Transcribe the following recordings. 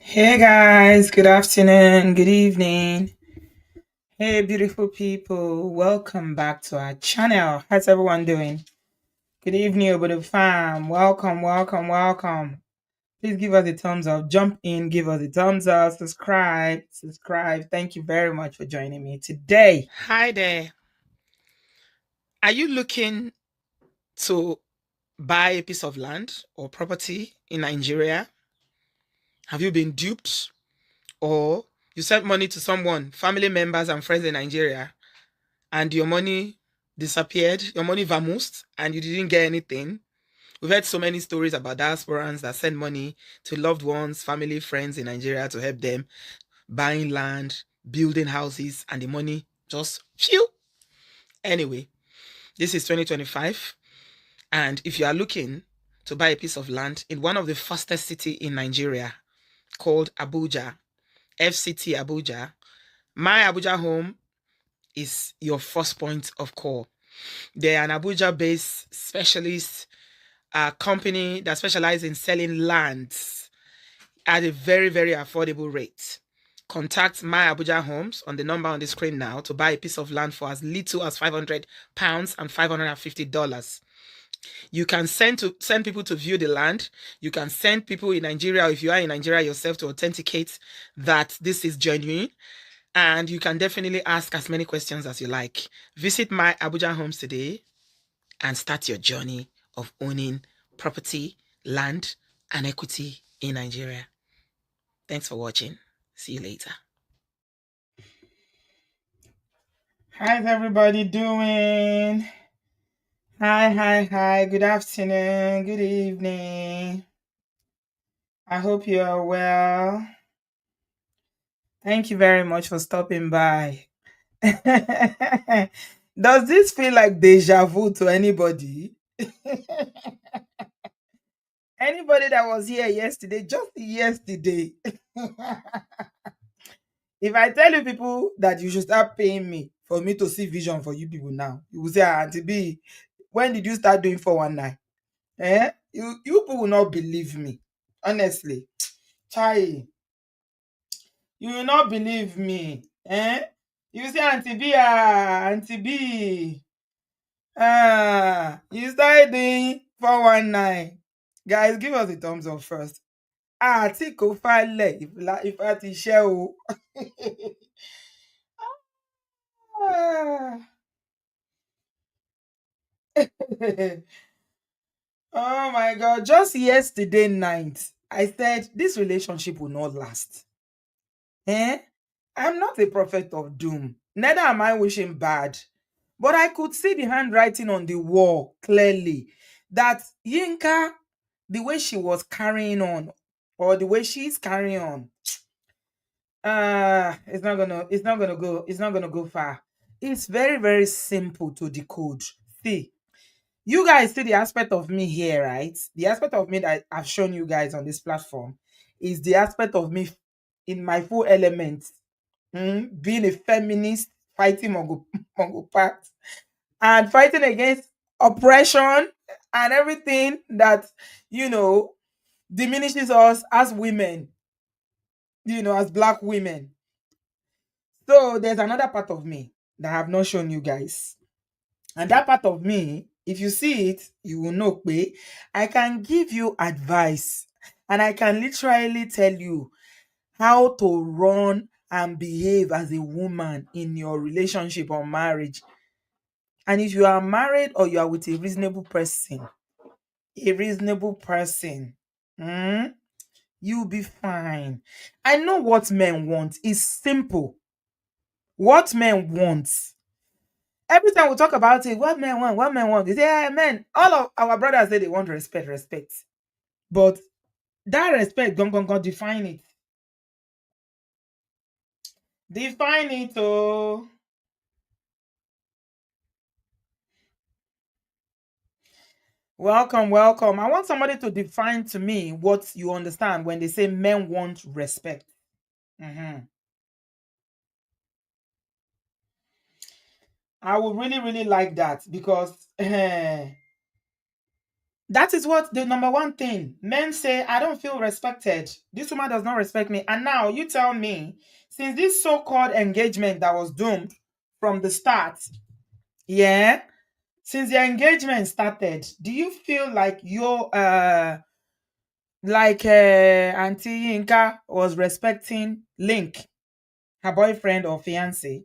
Hey guys, good afternoon, good evening. Hey beautiful people, welcome back to our channel. How's everyone doing? Good evening, Obodo fam. Welcome, welcome, welcome. Please give us a thumbs up. Jump in, give us a thumbs up, subscribe. Thank you very much for joining me today. Hi there. Are you looking to buy a piece of land or property in Nigeria? Have you been duped? Or you sent money to someone, family members and friends in Nigeria, and your money disappeared, your money vamoosed, and you didn't get anything? We've heard so many stories about diasporans that send money to loved ones, family, friends in Nigeria to help them buying land, building houses, and the money just phew. Anyway, this is 2025. And if you are looking to buy a piece of land in one of the fastest city in Nigeria called Abuja, FCT Abuja, my Abuja home is your first point of call. They're an Abuja-based specialist company that specializes in selling lands at a very, very affordable rate. Contact My Abuja Homes on the number on the screen now to buy a piece of land for as little as £500 and $550. You can send people to view the land. You can send people in Nigeria, or if you are in Nigeria yourself, to authenticate that this is genuine. And you can definitely ask as many questions as you like. Visit My Abuja Homes today and start your journey of owning property, land, and equity in Nigeria. Thanks for watching. See you later. How's everybody doing? Hi. Good afternoon, good evening. I hope you are well. Thank you very much for stopping by. Does this feel like deja vu to anybody? Anybody that was here yesterday, just yesterday. If I tell you people that you should start paying me for me to see vision for you people now, you will say, Auntie B, when did you start doing 419? You people will not believe me. Honestly. Chai, you will not believe me. You say Auntie B. You started doing 419. Guys, give us a thumbs up first. Tí kò falẹ̀ if ti ṣẹ́ o. Ah. Oh my God. Just yesterday night, I said this relationship will not last. I'm not a prophet of doom. Neither am I wishing bad. But I could see the handwriting on the wall clearly that Yinka, the way she was carrying on, or the way she's carrying on, it's not gonna go far. It's very, very simple to decode. See, you guys see the aspect of me here, right? The aspect of me that I've shown you guys on this platform is the aspect of me in my full element. Being a feminist, fighting Mongo Pact, and fighting against oppression and everything that, you know, diminishes us as women, as black women. So there's another part of me that I have not shown you guys. And that part of me, if you see it, you will know, Pé, I can give you advice and I can literally tell you how to run and behave as a woman in your relationship or marriage. And if you are married or you are with a reasonable person, mm, you'll be fine. I know what men want. It's simple. What men want. Every time we talk about it, what men want. They say, "Yeah, men, all of our brothers say they want respect. But that respect, don't define it. Define it, oh. Welcome. I want somebody to define to me what you understand when they say men want respect. Mhm. I would really, really like that because That is what the number one thing. Men say, I don't feel respected. This woman does not respect me. And now you tell me, since this so-called engagement that was doomed from the start, yeah, since the engagement started, do you feel like you're Auntie Yinka was respecting Linc, her boyfriend or fiance?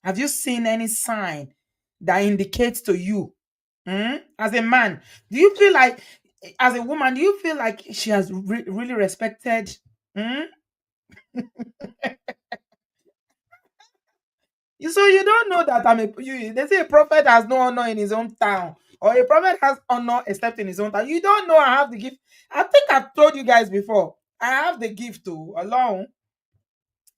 Have you seen any sign that indicates to you, as a man, do you feel like, as a woman, do you feel like she has really respected? Hmm? So you don't know that they say a prophet has no honor in his own town, or a prophet has honor except in his own town. You don't know I have the gift. I think I've told you guys before. I have the gift to alone,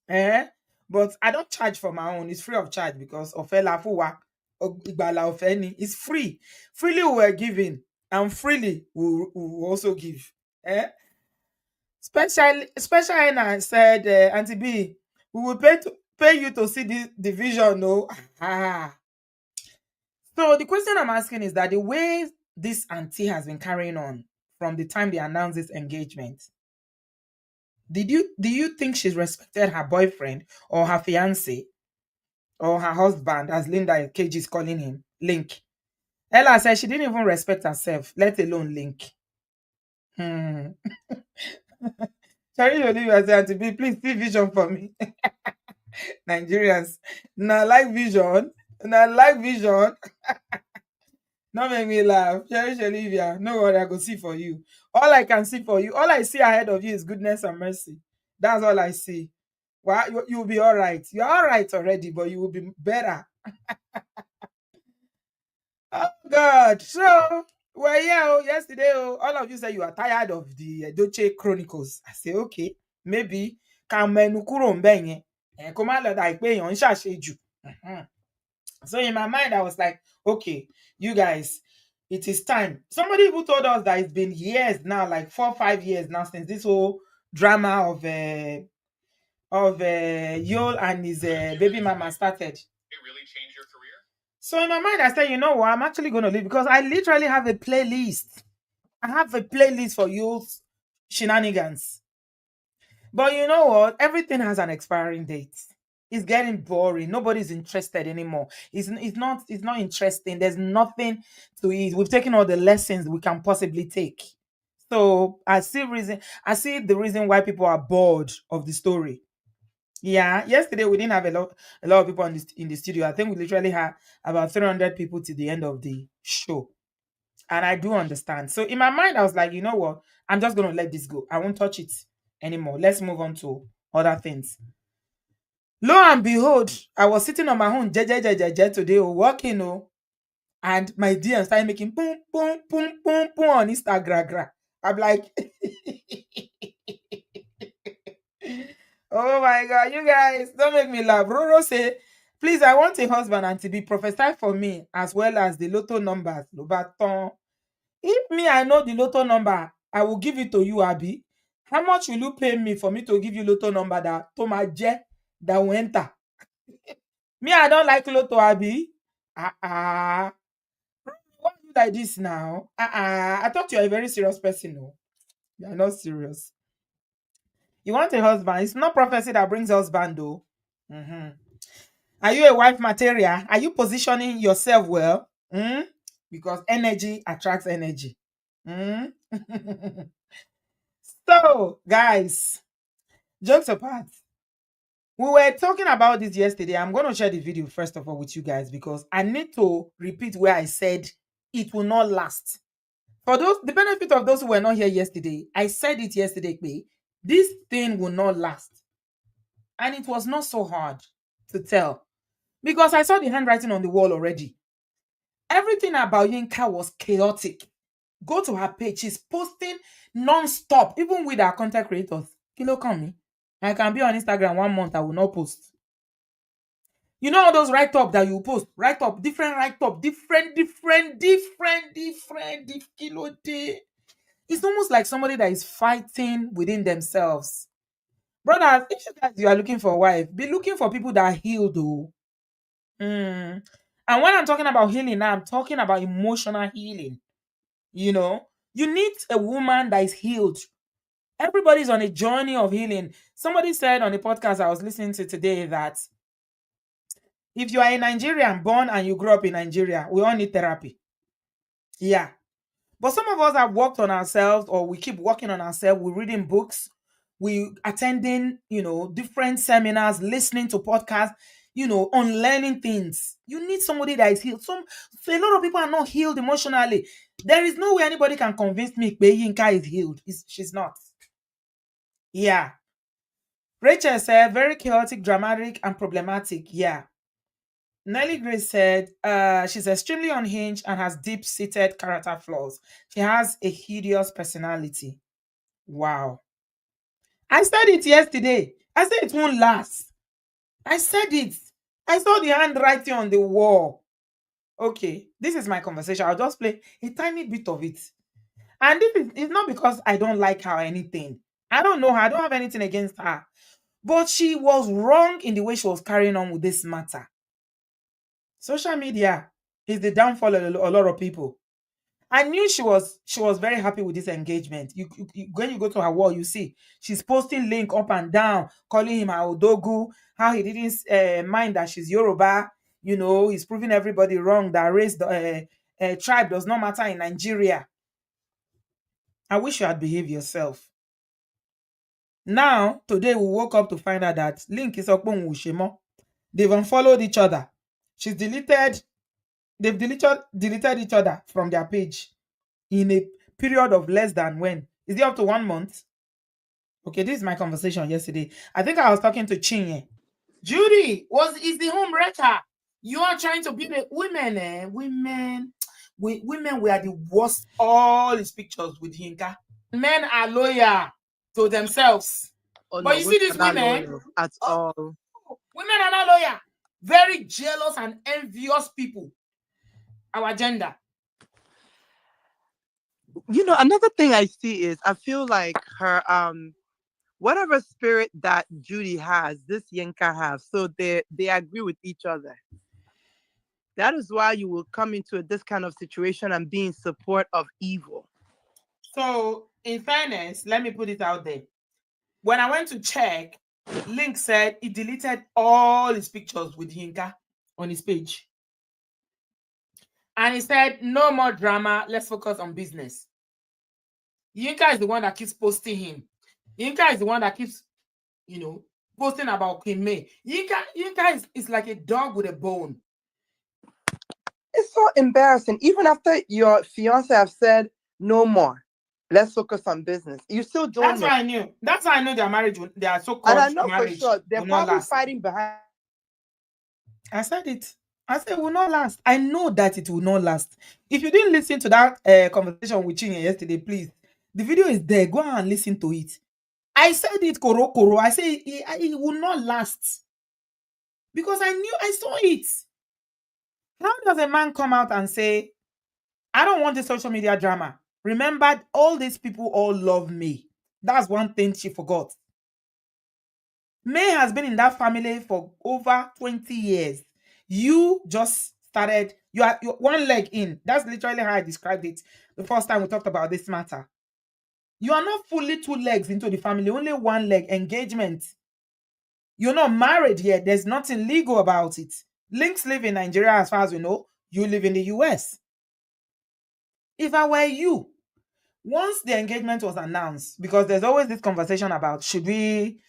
eh? But I don't charge for my own. It's free of charge because Ofela Fuwa Igbala Ofeni is free. Freely we were giving, and freely we will also give. Eh? Special Ena said, Auntie B, we will pay you to see the vision, no? Ah. So the question I'm asking is that the way this auntie has been carrying on from the time they announced this engagement, do you think she's respected her boyfriend or her fiance or her husband, as Linda KG is calling him, Linc? Ella said she didn't even respect herself, let alone Linc. Hmm. Sorry, Olivia said, Auntie B, please see vision for me. Nigerians, now like vision, now like vision. Don't make me laugh. Cherish Olivia, no worry, I go see for you. All I can see for you, all I see ahead of you is goodness and mercy. That's all I see. Well, you'll be all right. You're all right already, but you will be better. Oh, God. So, well, yeah, yesterday, all of you said you are tired of the Edochie Chronicles. I say, okay, maybe. Kàmẹ́nu kúrò ńbẹ̀ yẹn. Kó má lọ dà pé èèyàn ń ṣàṣejù. So in my mind, I was like, okay, you guys, it is time. Somebody who told us that it's been years now, like 4 or 5 years now, since this whole drama of Yul and his baby mama started. It really changed your career? So in my mind, I said, you know what? I'm actually going to leave because I literally have a playlist. I have a playlist for Yul's shenanigans. But you know what? Everything has an expiring date. It's getting boring. Nobody's interested anymore. It's not interesting. There's nothing to it. We've taken all the lessons we can possibly take. So I see the reason why people are bored of the story. Yeah, yesterday we didn't have a lot of people in the studio. I think we literally had about 300 people to the end of the show. And I do understand. So in my mind, I was like, you know what? I'm just gonna let this go. I won't touch it anymore. Let's move on to other things. Lo and behold, I was sitting on my own today, working, and my DM started making boom, boom, boom, boom, boom on Instagram. I'm like, oh my God, you guys, don't make me laugh. Roro say, please, I want a husband and to be prophesied for me as well as the lotto numbers. Lobaton. If me, I know the lotto number, I will give it to you, Abby. How much will you pay me for me to give you lotto number that Tomaje that will enter? Me, I don't like lotto, Abby. Why you like this now? I thought you're a very serious person. No, you're not serious. You want a husband. It's not prophecy that brings husband, though. Mhm. Are you a wife material? Are you positioning yourself well? Because energy attracts energy. Mm? So, guys, jokes apart, we were talking about this yesterday. I'm going to share the video first of all with you guys because I need to repeat where I said it will not last. For the benefit of those who were not here yesterday, I said it yesterday, this thing will not last. And it was not so hard to tell because I saw the handwriting on the wall already. Everything about Yinka was chaotic. Go to her page. She's posting non-stop, even with our content creators. Kilo come. I can be on Instagram 1 month, I will not post. You know all those write-up that you post? Write-up, different, kilo day. It's almost like somebody that is fighting within themselves. Brothers, if you are looking for a wife, be looking for people that heal, though. And when I'm talking about healing now, I'm talking about emotional healing. You know, you need a woman that is healed. Everybody's on a journey of healing. Somebody said on a podcast I was listening to today that if you are a Nigerian born and you grew up in Nigeria, we all need therapy. Yeah. But some of us have worked on ourselves, or we keep working on ourselves. We're reading books, we attending, different seminars, listening to podcasts, on learning things. You need somebody that is healed. So a lot of people are not healed emotionally. There is no way anybody can convince me that Yinka is healed. She's not. Yeah. Rachel said, very chaotic, dramatic, and problematic. Yeah. Nelly Grace said, she's extremely unhinged and has deep-seated character flaws. She has a hideous personality. Wow. I said it yesterday. I said it won't last. I said it. I saw the handwriting on the wall. Okay, this is my conversation. I'll just play a tiny bit of it. And this is it's not because I don't like her or anything. I don't know her. I don't have anything against her. But she was wrong in the way she was carrying on with this matter. Social media is the downfall of a lot of people. I knew she was very happy with this engagement. When you go to her wall, you see she's posting Linc up and down, calling him her odogu, how he didn't mind that she's Yoruba. He's proving everybody wrong that race, tribe does not matter in Nigeria. I wish you had behaved yourself. Now, today we woke up to find out that Linc is Okpon Wushimo. They've unfollowed each other. She's deleted. They've deleted each other from their page in a period of less than when? Is it up to 1 month? Okay, this is my conversation yesterday. I think I was talking to Chinye. Judy is the home wrecker. You are trying to be the women, women were the worst. All his pictures with Yinka. Men are loyal to themselves. Oh But no, you see women these are not women, loyal at all. women are not loyal. Very jealous and envious people. Our gender. Another thing I see is I feel like her whatever spirit that Judy has, this Yinka have. So they agree with each other. That is why you will come into this kind of situation and be in support of evil. So, in fairness, let me put it out there. When I went to check, Linc said he deleted all his pictures with Yinka on his page. And he said, no more drama, let's focus on business. Yinka is the one that keeps posting him. Yinka is the one that keeps, posting about Queen May. Yinka is like a dog with a bone. It's so embarrassing. Even after your fiance have said no more, let's focus on business. You still doing That's it. why I knew. That's why I know their marriage, their so-called And I know marriage for sure they're will not probably last. fighting behind. I said it. I said it will not last. I know that it will not last. If you didn't listen to that conversation with Chinye yesterday, please, the video is there. Go and listen to it. I said it, Koro. I say it will not last. Because I saw it. How does a man come out and say, I don't want the social media drama? Remember, all these people all love me. That's one thing she forgot. May has been in that family for over 20 years. You just started, you're one leg in. That's literally how I described it the first time we talked about this matter. You are not fully 2 legs into the family, only 1 leg, engagement. You're not married yet. There's nothing legal about it. Links live in Nigeria as far as we know. You live in the US. If I were you, once the engagement was announced, because there's always this conversation about should we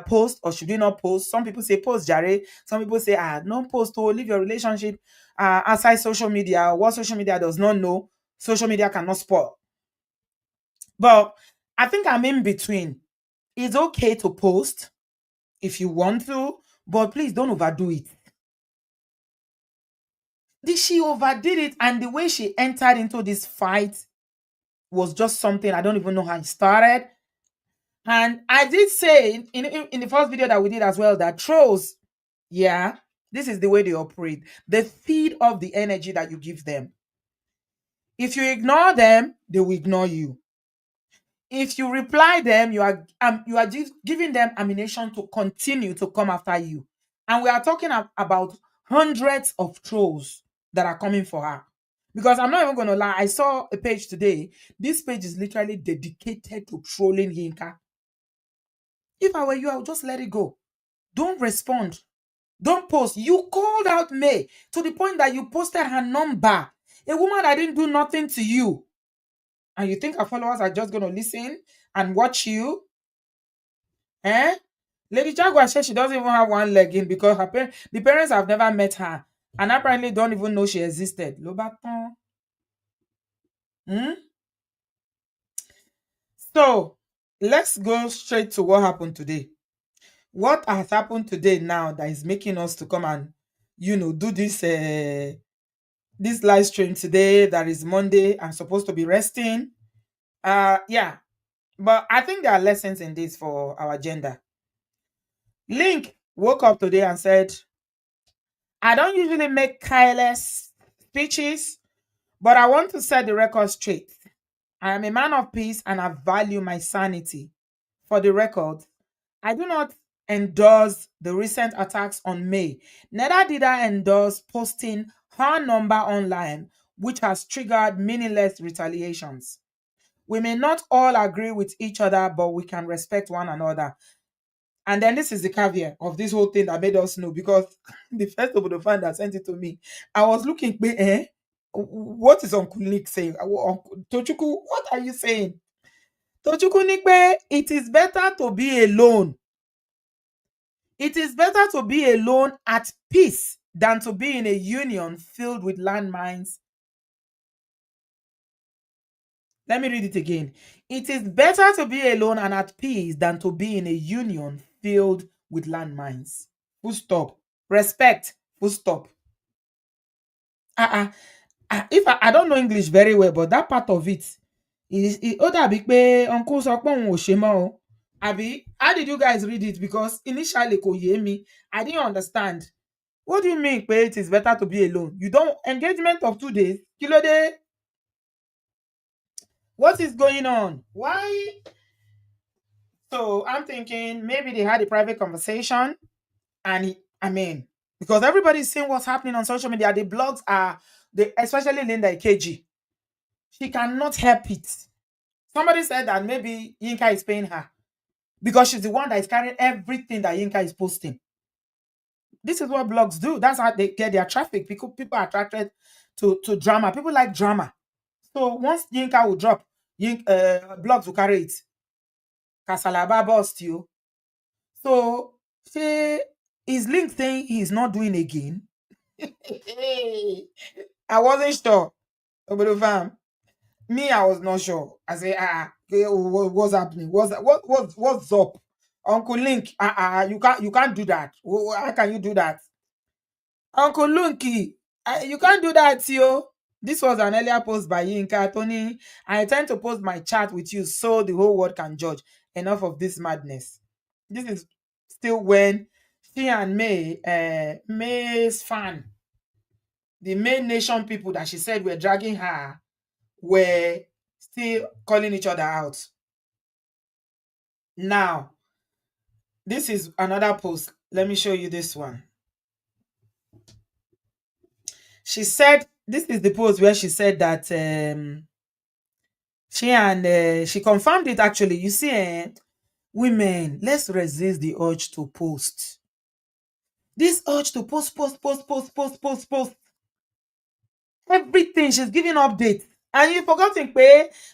post or should we not post. Some people say post, Jare. Some people say don't post, or leave your relationship outside social media. What social media does not know, social media cannot spoil. But I think I'm in between. It's okay to post if you want to, but please don't overdo it. She overdid it, and the way she entered into this fight was just something I don't even know how it started. And I did say in the first video that we did as well that trolls, yeah, this is the way they operate. They feed off the energy that you give them. If you ignore them, they will ignore you. If you reply them, you are giving them ammunition to continue to come after you. And we are talking about hundreds of trolls that are coming for her. Because I'm not even gonna lie, I saw a page today. This page is literally dedicated to trolling Yinka. If I were you, I would just let it go. Don't respond. Don't post. You called out May to the point that you posted her number. A woman that didn't do nothing to you. And you think her followers are just gonna listen and watch you? Eh? Lady Jaguar says she doesn't even have one leg in because the parents have never met her and apparently don't even know she existed. Lobaton. Hmm? So let's go straight to what happened today. What has happened today now that is making us to come and do this live stream today that is Monday? I'm supposed to be resting. Yeah, but I think there are lessons in this for our gender. Linc woke up today and said, I don't usually make careless speeches, but I want to set the record straight. I am a man of peace and I value my sanity. For the record, I do not endorse the recent attacks on May. Neither did I endorse posting her number online, which has triggered meaningless retaliations. We may not all agree with each other, but we can respect one another. And then this is the caveat of this whole thing that made us know, because the first Obodo fan that sent it to me, I was looking, what is Uncle Nick saying? Tochukwu, what are you saying? Tochukwu Nikbe, it is better to be alone. It is better to be alone at peace than to be in a union filled with landmines. Let me read it again. It is better to be alone and at peace than to be in a union filled with landmines. Full stop. Respect. Full stop. If I don't know English very well, but that part of it is ó dàbí pé uncle sọ pé òun ò ṣe mọ́ o. Àbí, how did you guys read it? Because initially kò yé mi. I didn't understand. What do you mean pé it is better to be alone? You don't engagement of 2 days. Kí ló dé? What is going on? Why? So I'm thinking maybe they had a private conversation and because everybody's seeing what's happening on social media. The blogs are, especially Linda Ikeji. She cannot help it. Somebody said that maybe Yinka is paying her because she's the one that is carrying everything that Yinka is posting. This is what blogs do. That's how they get their traffic. People are attracted to drama. People like drama. So once Yinka will drop, blogs will carry it. Kasalaba bust you. So is Linc saying he's not doing again? I wasn't sure. Obodo fam. Me, I was not sure. I say, what's happening? What's up? Uncle Linc, you can't do that. How can you do that? Uncle Lunky, you can't do that, yo. This was an earlier post by Yinka. Tony, I intend to post my chat with you so the whole world can judge. Enough of this madness. This is still when she and May's fan, the May Nation people that she said were dragging her, were still calling each other out. Now, this is another post. Let me show you this one. She said, this is the post where she said that she confirmed it actually. You see, women, let's resist the urge to post. This urge to post. Everything, she's giving updates. And you've forgotten,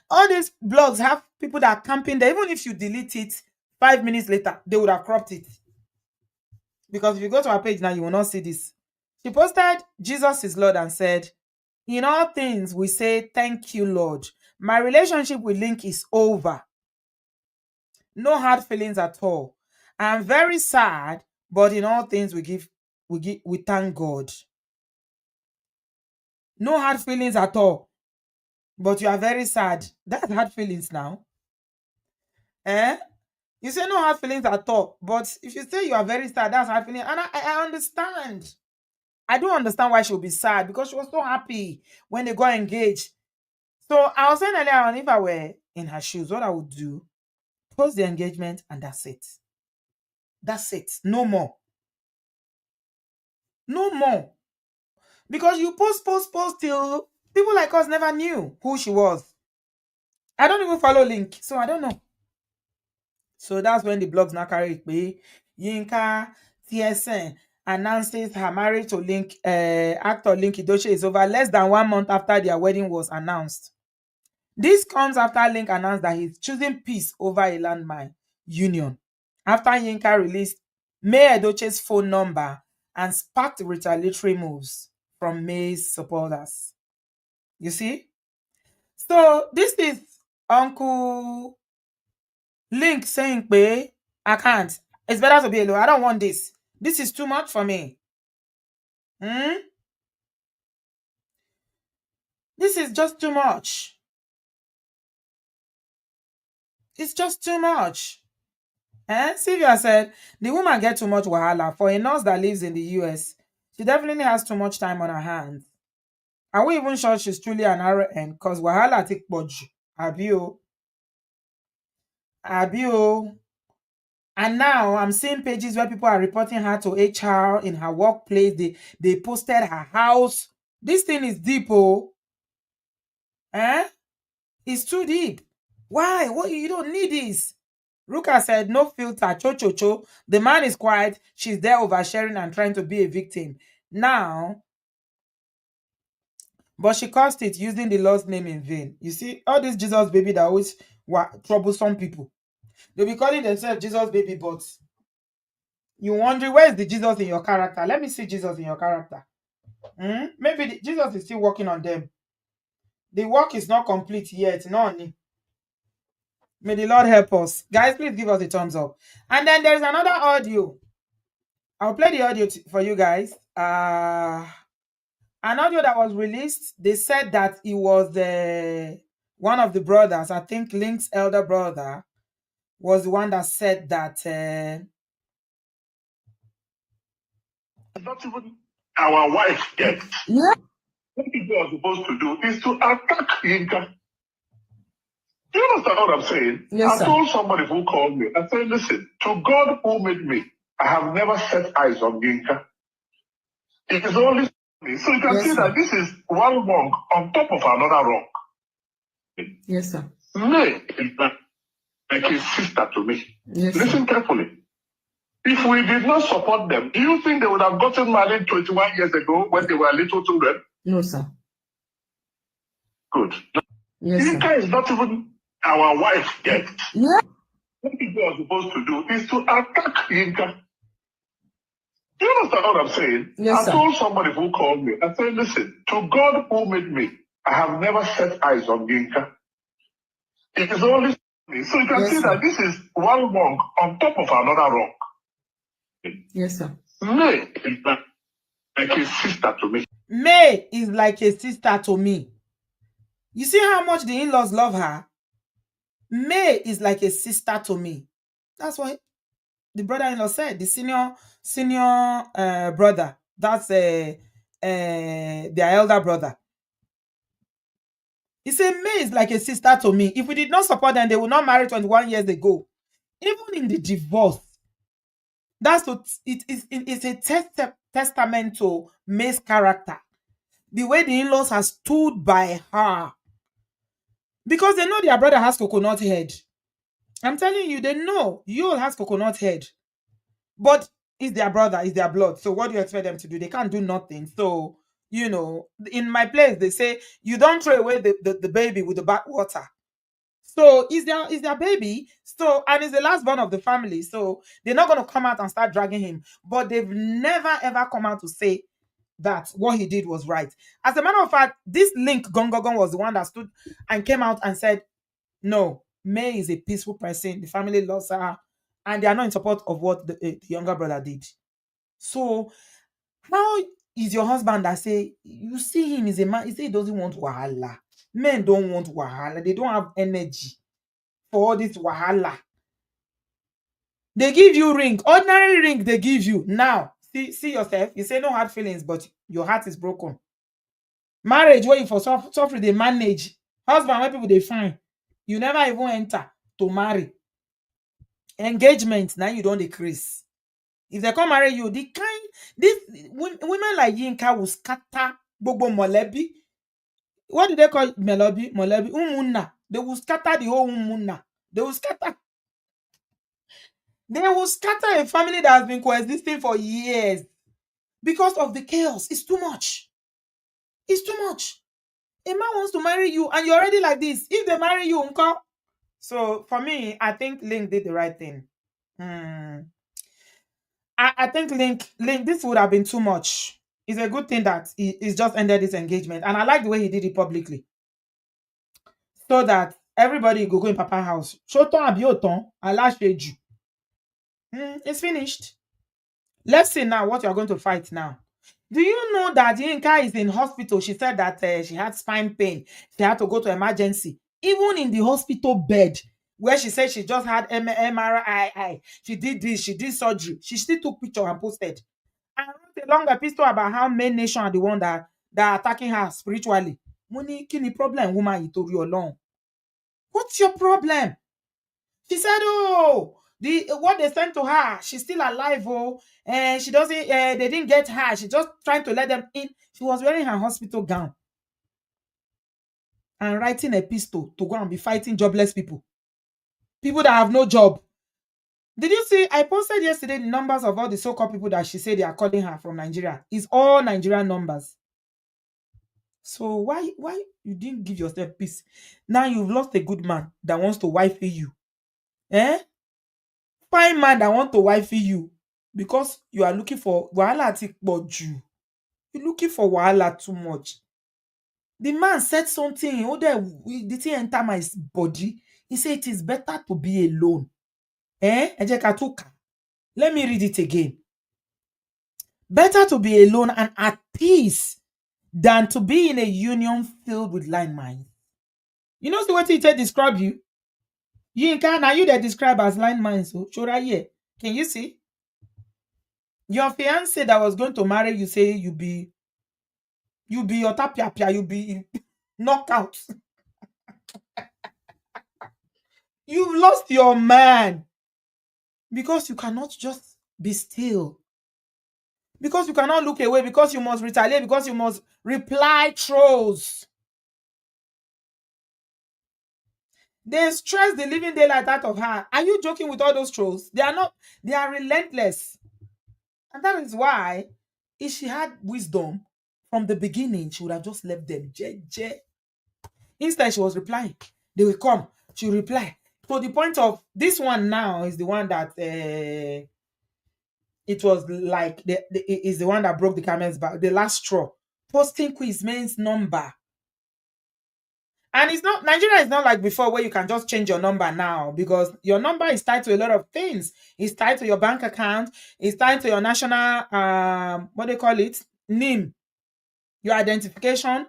all these blogs have people that are camping there. Even if you delete it 5 minutes later, they would have cropped it. Because if you go to her page now, you will not see this. She posted, Jesus is Lord, and said, in all things, we say, thank you, Lord. My relationship with Linc is over. No hard feelings at all. I'm very sad, but in all things, we thank God. No hard feelings at all. But you are very sad. That's hard feelings now. You say no hard feelings at all. But if you say you are very sad, that's hard feelings. And I understand. I don't understand why she'll be sad, because she was so happy when they got engaged. So I was saying earlier on, if I were in her shoes, what I would do, post the engagement and that's it. That's it. No more. No more. Because you post till People like us never knew who she was. I don't even follow Linc, so I don't know. So that's when the blogs now carry it. Yinka TSN announces her marriage to Linc, actor Linc Edochie is over less than 1 month after their wedding was announced. This comes after Linc announced that he's choosing peace over a landmine union. After Yinka released May Edochie's phone number and sparked retaliatory moves from May's supporters. You see? So this is Uncle Linc saying, I can't. It's better to be alone. I don't want this. This is too much for me. This is just too much. It's just too much. Sylvia said, the woman get too much wahala. For a nurse that lives in the US, she definitely has too much time on her hands. Are we even sure she's truly an RN? Because wahala take bodge. Abio. And now I'm seeing pages where people are reporting her to HR in her workplace. They posted her house. This thing is deep, It's too deep. Why? What? You don't need this. Ruka said, no filter, cho. The man is quiet. She's there oversharing and trying to be a victim. Now, but she caused it using the Lord's name in vain. You see, all this Jesus baby that always troublesome people. They'll be calling themselves Jesus baby, but you wondering, where is the Jesus in your character? Let me see Jesus in your character. Maybe Jesus is still working on them. The work is not complete yet. No. May the Lord help us. Guys, please give us a thumbs up. And then there's another audio. I'll play the audio for you guys. An audio that was released. They said that it was one of the brothers, I think Linc's elder brother, was the one that said that not even our wife yet. Yeah. What people are supposed to do is to attack Yinka. Do you understand what I'm saying? Yes, I told somebody who called me, I said, listen, to God who made me, I have never set eyes on Yinka. It is only me. So you can see that this is one wrong on top of another wrong. Yes, sir. May is like a sister to me. Yes, listen carefully. If we did not support them, do you think they would have gotten married 21 years ago when they were little children? No, sir. Good. Yes, Yinka is not even our wife yet. Yeah. What people are supposed to do is to attack Yinka. Do you understand what I'm saying? Yes, I told somebody who called me, I said, listen, to God who made me, I have never set eyes on Yinka. It is only me. So you can see that this is one wrong on top of another wrong. Yes, sir. May is like a sister to me. May is like a sister to me. You see how much the in-laws love her? May is like a sister to me. That's what the brother-in-law said. The senior brother. That's their elder brother. He said May is like a sister to me. If we did not support them, they would not marry 21 years ago. Even in the divorce, that's what it's a testament to May's character. The way the in-laws have stood by her. Because they know their brother has coconut head. I'm telling you, they know Yul has coconut head. But it's their brother, it's their blood. So what do you expect them to do? They can't do nothing. So, in my place, they say, you don't throw away the baby with the bathwater. So is their baby. So, and it's the last born of the family. So they're not going to come out and start dragging him. But they've never, ever come out to say that what he did was right. As a matter of fact, this Linc Gongogon was the one that stood and came out and said, no, May is a peaceful person. The family loves her. And they are not in support of what the younger brother did. So, how is your husband that say, you see him is a man, he say he doesn't want wahala. Men don't want wahala. They don't have energy for all this wahala. They give you ring. Ordinary ring they give you. Now, see yourself. You say no hard feelings, but your heart is broken. Marriage where you for suffer, they manage. Husband where people they find. You never even enter to marry. Engagement, now you don't decrease. If they come marry you, these women like Yinka will scatter Bobo Molebi. what do they call it? Melobi? Umunna. They will scatter the whole umunna. They will scatter a family that has been coexisting for years because of the chaos. It's too much. It's too much. A man wants to marry you and you're already like this. If they marry you, uncle. So for me, I think Linc did the right thing. I think Linc, this would have been too much. It's a good thing that he's just ended this engagement. And I like the way he did it publicly. So that everybody go in Papa's house. Shoton abioton, alasheju. It's finished. Let's see now what you're going to fight now. Do you know that Yinka is in hospital? She said that she had spine pain. She had to go to emergency. Even in the hospital bed, where she said she just had MRI, she did this, she did surgery. She still took picture and posted. And wrote a long epistle about how main nation are the one that are attacking her spiritually. Money, kini problem, woman, you alone. What's your problem? She said, oh, what they sent to her, she's still alive, oh, and she doesn't, they didn't get her. She's just trying to let them in. She was wearing her hospital gown and writing a pistol to go and be fighting jobless people. People that have no job. Did you see? I posted yesterday the numbers of all the so-called people that she said they are calling her from Nigeria. It's all Nigerian numbers. So why you didn't give yourself peace? Now you've lost a good man that wants to wifey you. Fine man that want to wifey you because you are looking for wahala ti poju. You're looking for wahala too much. The man said something, the thing enter my body. He said it is better to be alone. Let me read it again. Better to be alone and at peace than to be in a union filled with landmines. You know what he describe you? Yinka, now you that describe as landmines. So, Shora, can you see? Your fiance that was going to marry you say you be your tapiapia, you be knockout. You've lost your man because you cannot just be still. Because you cannot look away, because you must retaliate, because you must reply trolls. They stress the living daylight out of her. Are you joking with all those trolls? They are not, they are relentless. And that is why, if she had wisdom from the beginning, she would have just left them. Instead, she was replying. They will come. She will reply. To the point of, this one now is the one that, it was like, is the one that broke the camel's back, the last straw. Posting quiz means number. And it's not, Nigeria is not like before where you can just change your number now, because your number is tied to a lot of things. It's tied to your bank account. It's tied to your national, what they call it, NIM, your identification.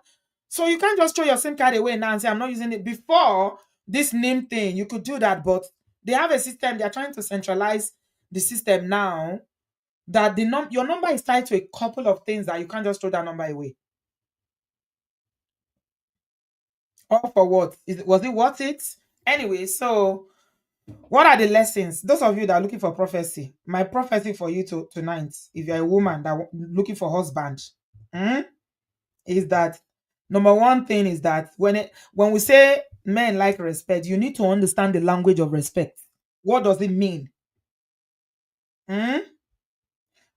So you can't just throw your SIM card away now and say, I'm not using it. Before this NIM thing, you could do that, but they have a system. They're trying to centralize the system now that your number is tied to a couple of things that you can't just throw that number away. All for what? Was it worth it? Anyway, so what are the lessons? Those of you that are looking for prophecy, my prophecy for you tonight, if you're a woman that looking for husband, is that number one thing is that when we say men like respect, you need to understand the language of respect. What does it mean?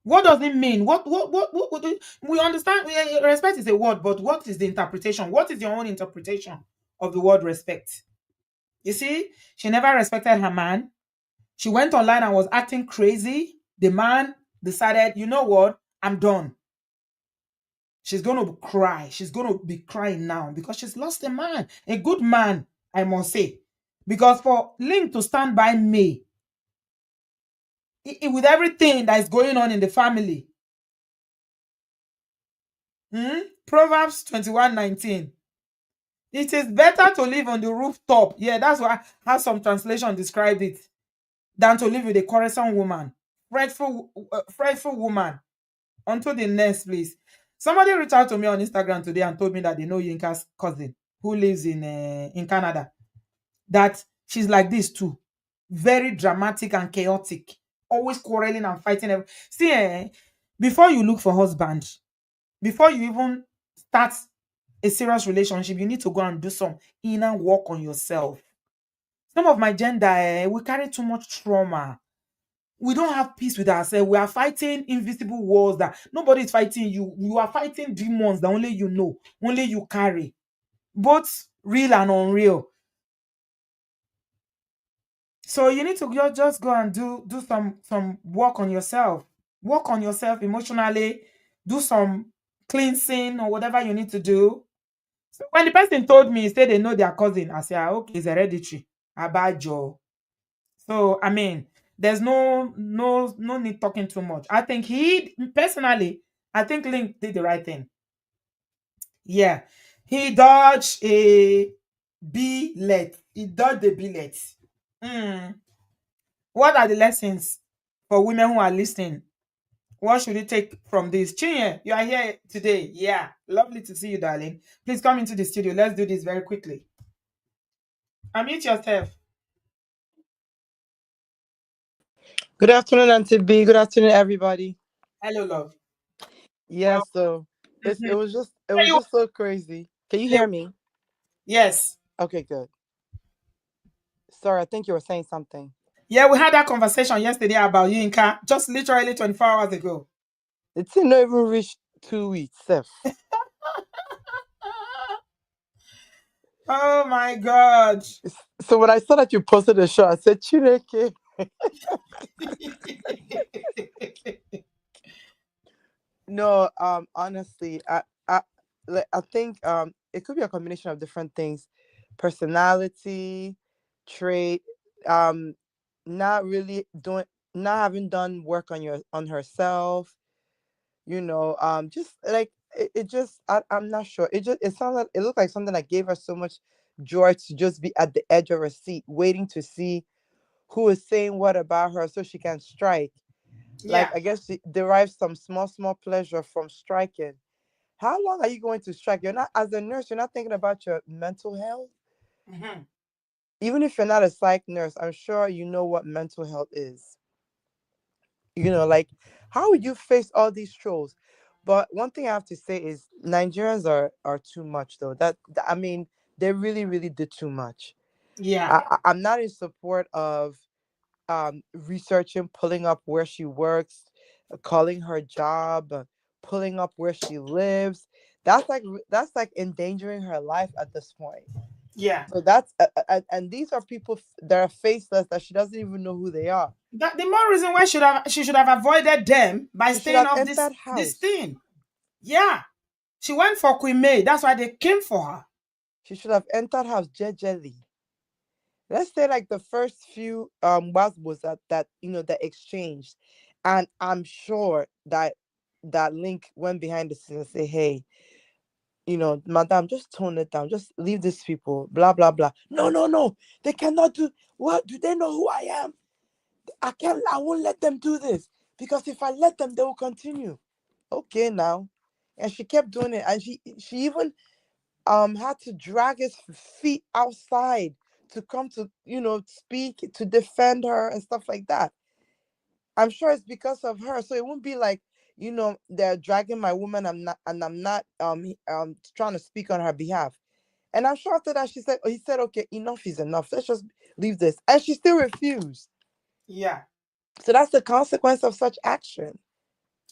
What does it mean? What we understand respect is a word, but what is the interpretation? What is your own interpretation of the word respect? You see, she never respected her man. She went online and was acting crazy. The man decided, you know what? I'm done. She's going to cry. She's going to be crying now because she's lost a man. A good man, I must say. Because for Linc to stand by me, with everything that is going on in the family, Proverbs 21:19. It is better to live on the rooftop. Yeah, that's how some translation described it, than to live with a quarrelsome woman, fretful woman. Onto the next, please. Somebody reached out to me on Instagram today and told me that they know Yinka's cousin who lives in Canada. That she's like this too, very dramatic and chaotic, always quarreling and fighting. See, before you look for husband, before you even start a serious relationship, you need to go and do some inner work on yourself. Some of my gender, we carry too much trauma. We don't have peace with ourselves. We are fighting invisible wars that nobody is fighting you. You are fighting demons that only you know, only you carry, both real and unreal. So you need to just go and do some work on yourself. Work on yourself emotionally. Do some cleansing or whatever you need to do. So when the person told me, say they know their cousin, I said, okay, it's hereditary. Abajo. So I mean, there's no need talking too much. I think he personally, I think Link did the right thing. Yeah, he dodged a billet. He dodged the billet. Hmm. What are the lessons for women who are listening? What should you take from this? Chinye, you are here today. Yeah, lovely to see you, darling. Please come into the studio. Let's do this very quickly. Unmute yourself. Good afternoon, Auntie B. Good afternoon, everybody. Hello, love. Yeah, Well, so it mhm. was just Where you so crazy. Can you play hear with? me? Yes. Okay, good. Sorry, I think you were saying something. Yeah, we had that conversation yesterday about Yinka, just literally 24 hours ago. It didn't even reach 2 weeks, Seth. Oh my God. So when I saw that you posted the show, I said, Chineke. No, honestly, I think it could be a combination of different things, personality, trait, um, not really doing, not having done work on herself, just like it just I'm not sure. It sounds like it looked like something that gave her so much joy to just be at the edge of her seat, waiting to see who is saying what about her so she can strike. Like Yeah. I guess she derives some small pleasure from striking. How long are you going to strike? You're not, as a nurse, you're not thinking about your mental health. Mhm. Even if you're not a psych nurse, I'm sure you know what mental health is. Like how would you face all these trolls? But one thing I have to say is Nigerians are too much though. I mean, they really did too much. Yeah. I'm not in support of researching, pulling up where she works, calling her job, pulling up where she lives. That's like endangering her life at this point. Yeah. So that's and these are people that are faceless that she doesn't even know who they are. That the more reason why she should have avoided them by She should staying have off this entered this house. thing. Yeah. She went for Queen May. That's why they came for her. She should have entered house jejely. Let's say like the first few was that exchanged, and I'm sure that Link went behind the scenes and say, hey, madam, just tone it down, just leave these people, blah blah blah. No, no, no, they cannot do. What, do they know who I am? I won't let them do this, because if I let them, they will continue. Okay, now. And she kept doing it, and she even had to drag his feet outside to come to speak, to defend her and stuff like that. I'm sure it's because of her, so it won't be like, they're dragging my woman. I'm not trying to speak on her behalf. And I'm sure after that he said, okay, enough is enough, let's just leave this, and she still refused. Yeah. So that's the consequence of such action.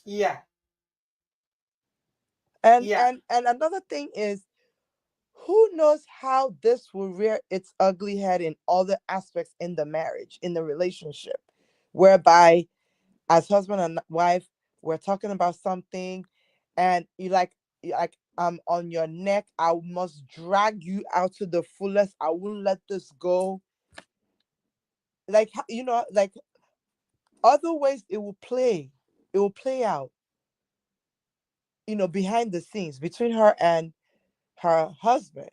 Yeah. and Yeah. and and another thing is, who knows how this will rear its ugly head in other aspects in the marriage, in the relationship, whereby as husband and wife, we're talking about something, and I'm on your neck. I must drag you out to the fullest. I won't let this go. Like, like other ways it will play out, behind the scenes between her and her husband,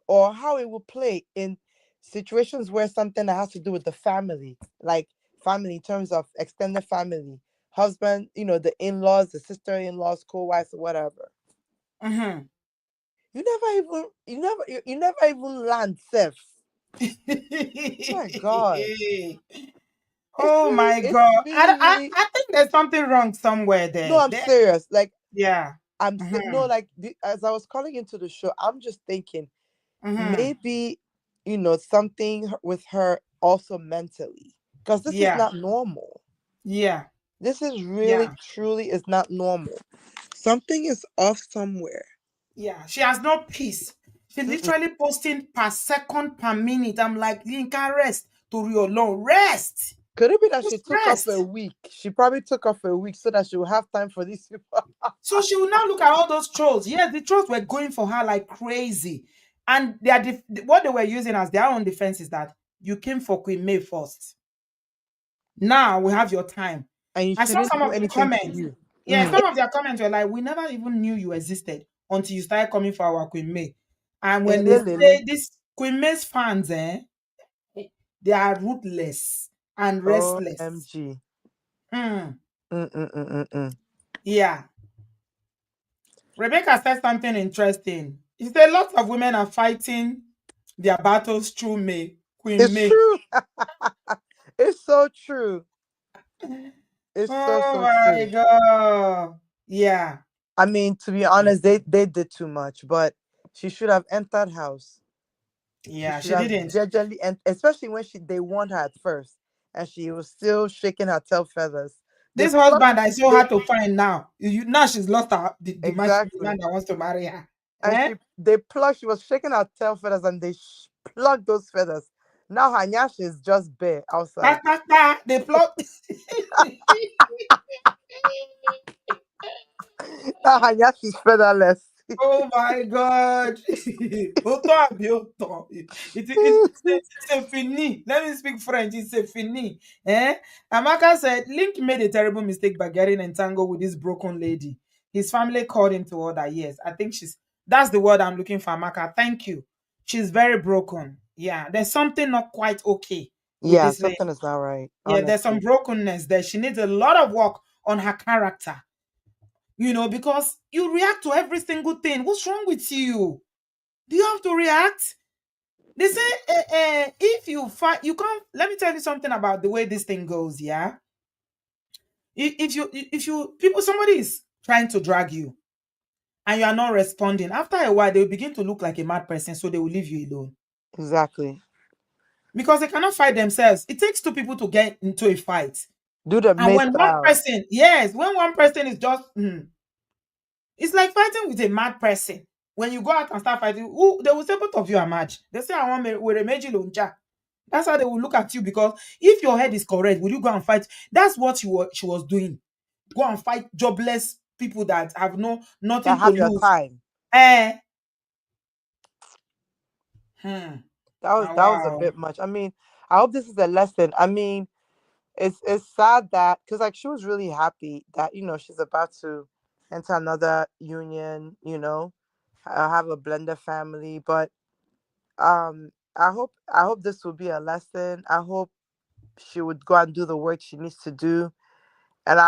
or how it will play in situations where something that has to do with the family, like family in terms of extended family, husband, the in-laws, the sister-in-laws, co-wives, or whatever. Mm-hmm. You never even land safe. My God. Oh my It's God. really, really. I think there's something wrong somewhere No, there. I'm serious. Like, Yeah. I'm still no, Mm-hmm. like as I was calling into the show, I'm just thinking Mm-hmm. maybe something with her also mentally, because this is Yeah. not normal. Yeah. This is really Yeah. truly is not normal. Something is off somewhere. Yeah. She has no peace. She Mm-mm. literally posting per second, per minute. I'm like, Yinka, rest. To your alone. Rest. Could it be that she Just took off a rest. week? She probably took off a week so that she will have time for these people. So she will now look at all those trolls. Yes, the trolls were going for her like crazy. And what they were using as their own defense is that you came for Queen May first. Now we have your time. And I she saw didn't some do of the anything to comments. you. Yeah, Mm. some of their comments were like, we never even knew you existed until you started coming for our Queen May. And when they Lele. say this Queen May's fans, they are ruthless and restless. OMG. Mm, Mm-mm-mm-mm-mm. yeah. Rebecca said something interesting. She said lots of women are fighting their battles through May, Queen It's May. true. It's so true. It's so, Oh so my true. God. Yeah. I mean, to be honest, they did too much, but she should have entered house. She Yeah, should she have didn't. gradually, and especially when they warned her at first, and she was still shaking her tail feathers. They This plucked. husband is so They hard to find now. Now she's lost the man exactly, that wants to marry her. and Eh? they plucked. She was shaking her tail feathers, and they plucked those feathers. Now her nyash is just bare Ta, outside. ta, ta, they plot. Now her nyash is featherless. Oh my God. Autant àbí autant. It's a fini. Let me speak French. It's a fini. Eh? Amaka said, Link made a terrible mistake by getting entangled with this broken lady. His family called him to order. Yes, I think that's the word I'm looking for, Amaka. Thank you. She's very broken. Yeah, there's something not quite okay with Yeah, this lady. something is not right. Yeah, there's some Honestly, brokenness there. She needs a lot of work on her character. Because you react to every single thing. What's wrong with you? Do you have to react? They say, if you fight, you can't. Let me tell you something about the way this thing goes. Yeah, if you people, somebody is trying to drag you and you are not responding. After a while, they will begin to look like a mad person, so they will leave you alone exactly. because they cannot fight themselves. It takes two people to get into a fight, Do the and May when one style. person, yes, when one person is just it's like fighting with a mad person. When you go out and start fighting, they will say both of you are mad. They say, I want with a meji lonja. That's how they will look at you because if your head is correct, will you go and fight? That's what she was doing. Go and fight jobless people that have That nothing to have your lose. time. Eh. Hmm. Ah, That was a wow. bit much. I mean, I hope this is a lesson. I mean, it's sad that because like she was really happy that she's about to enter another union. Have a blended family, but I hope this will be a lesson. I hope she would go and do the work she needs to do, and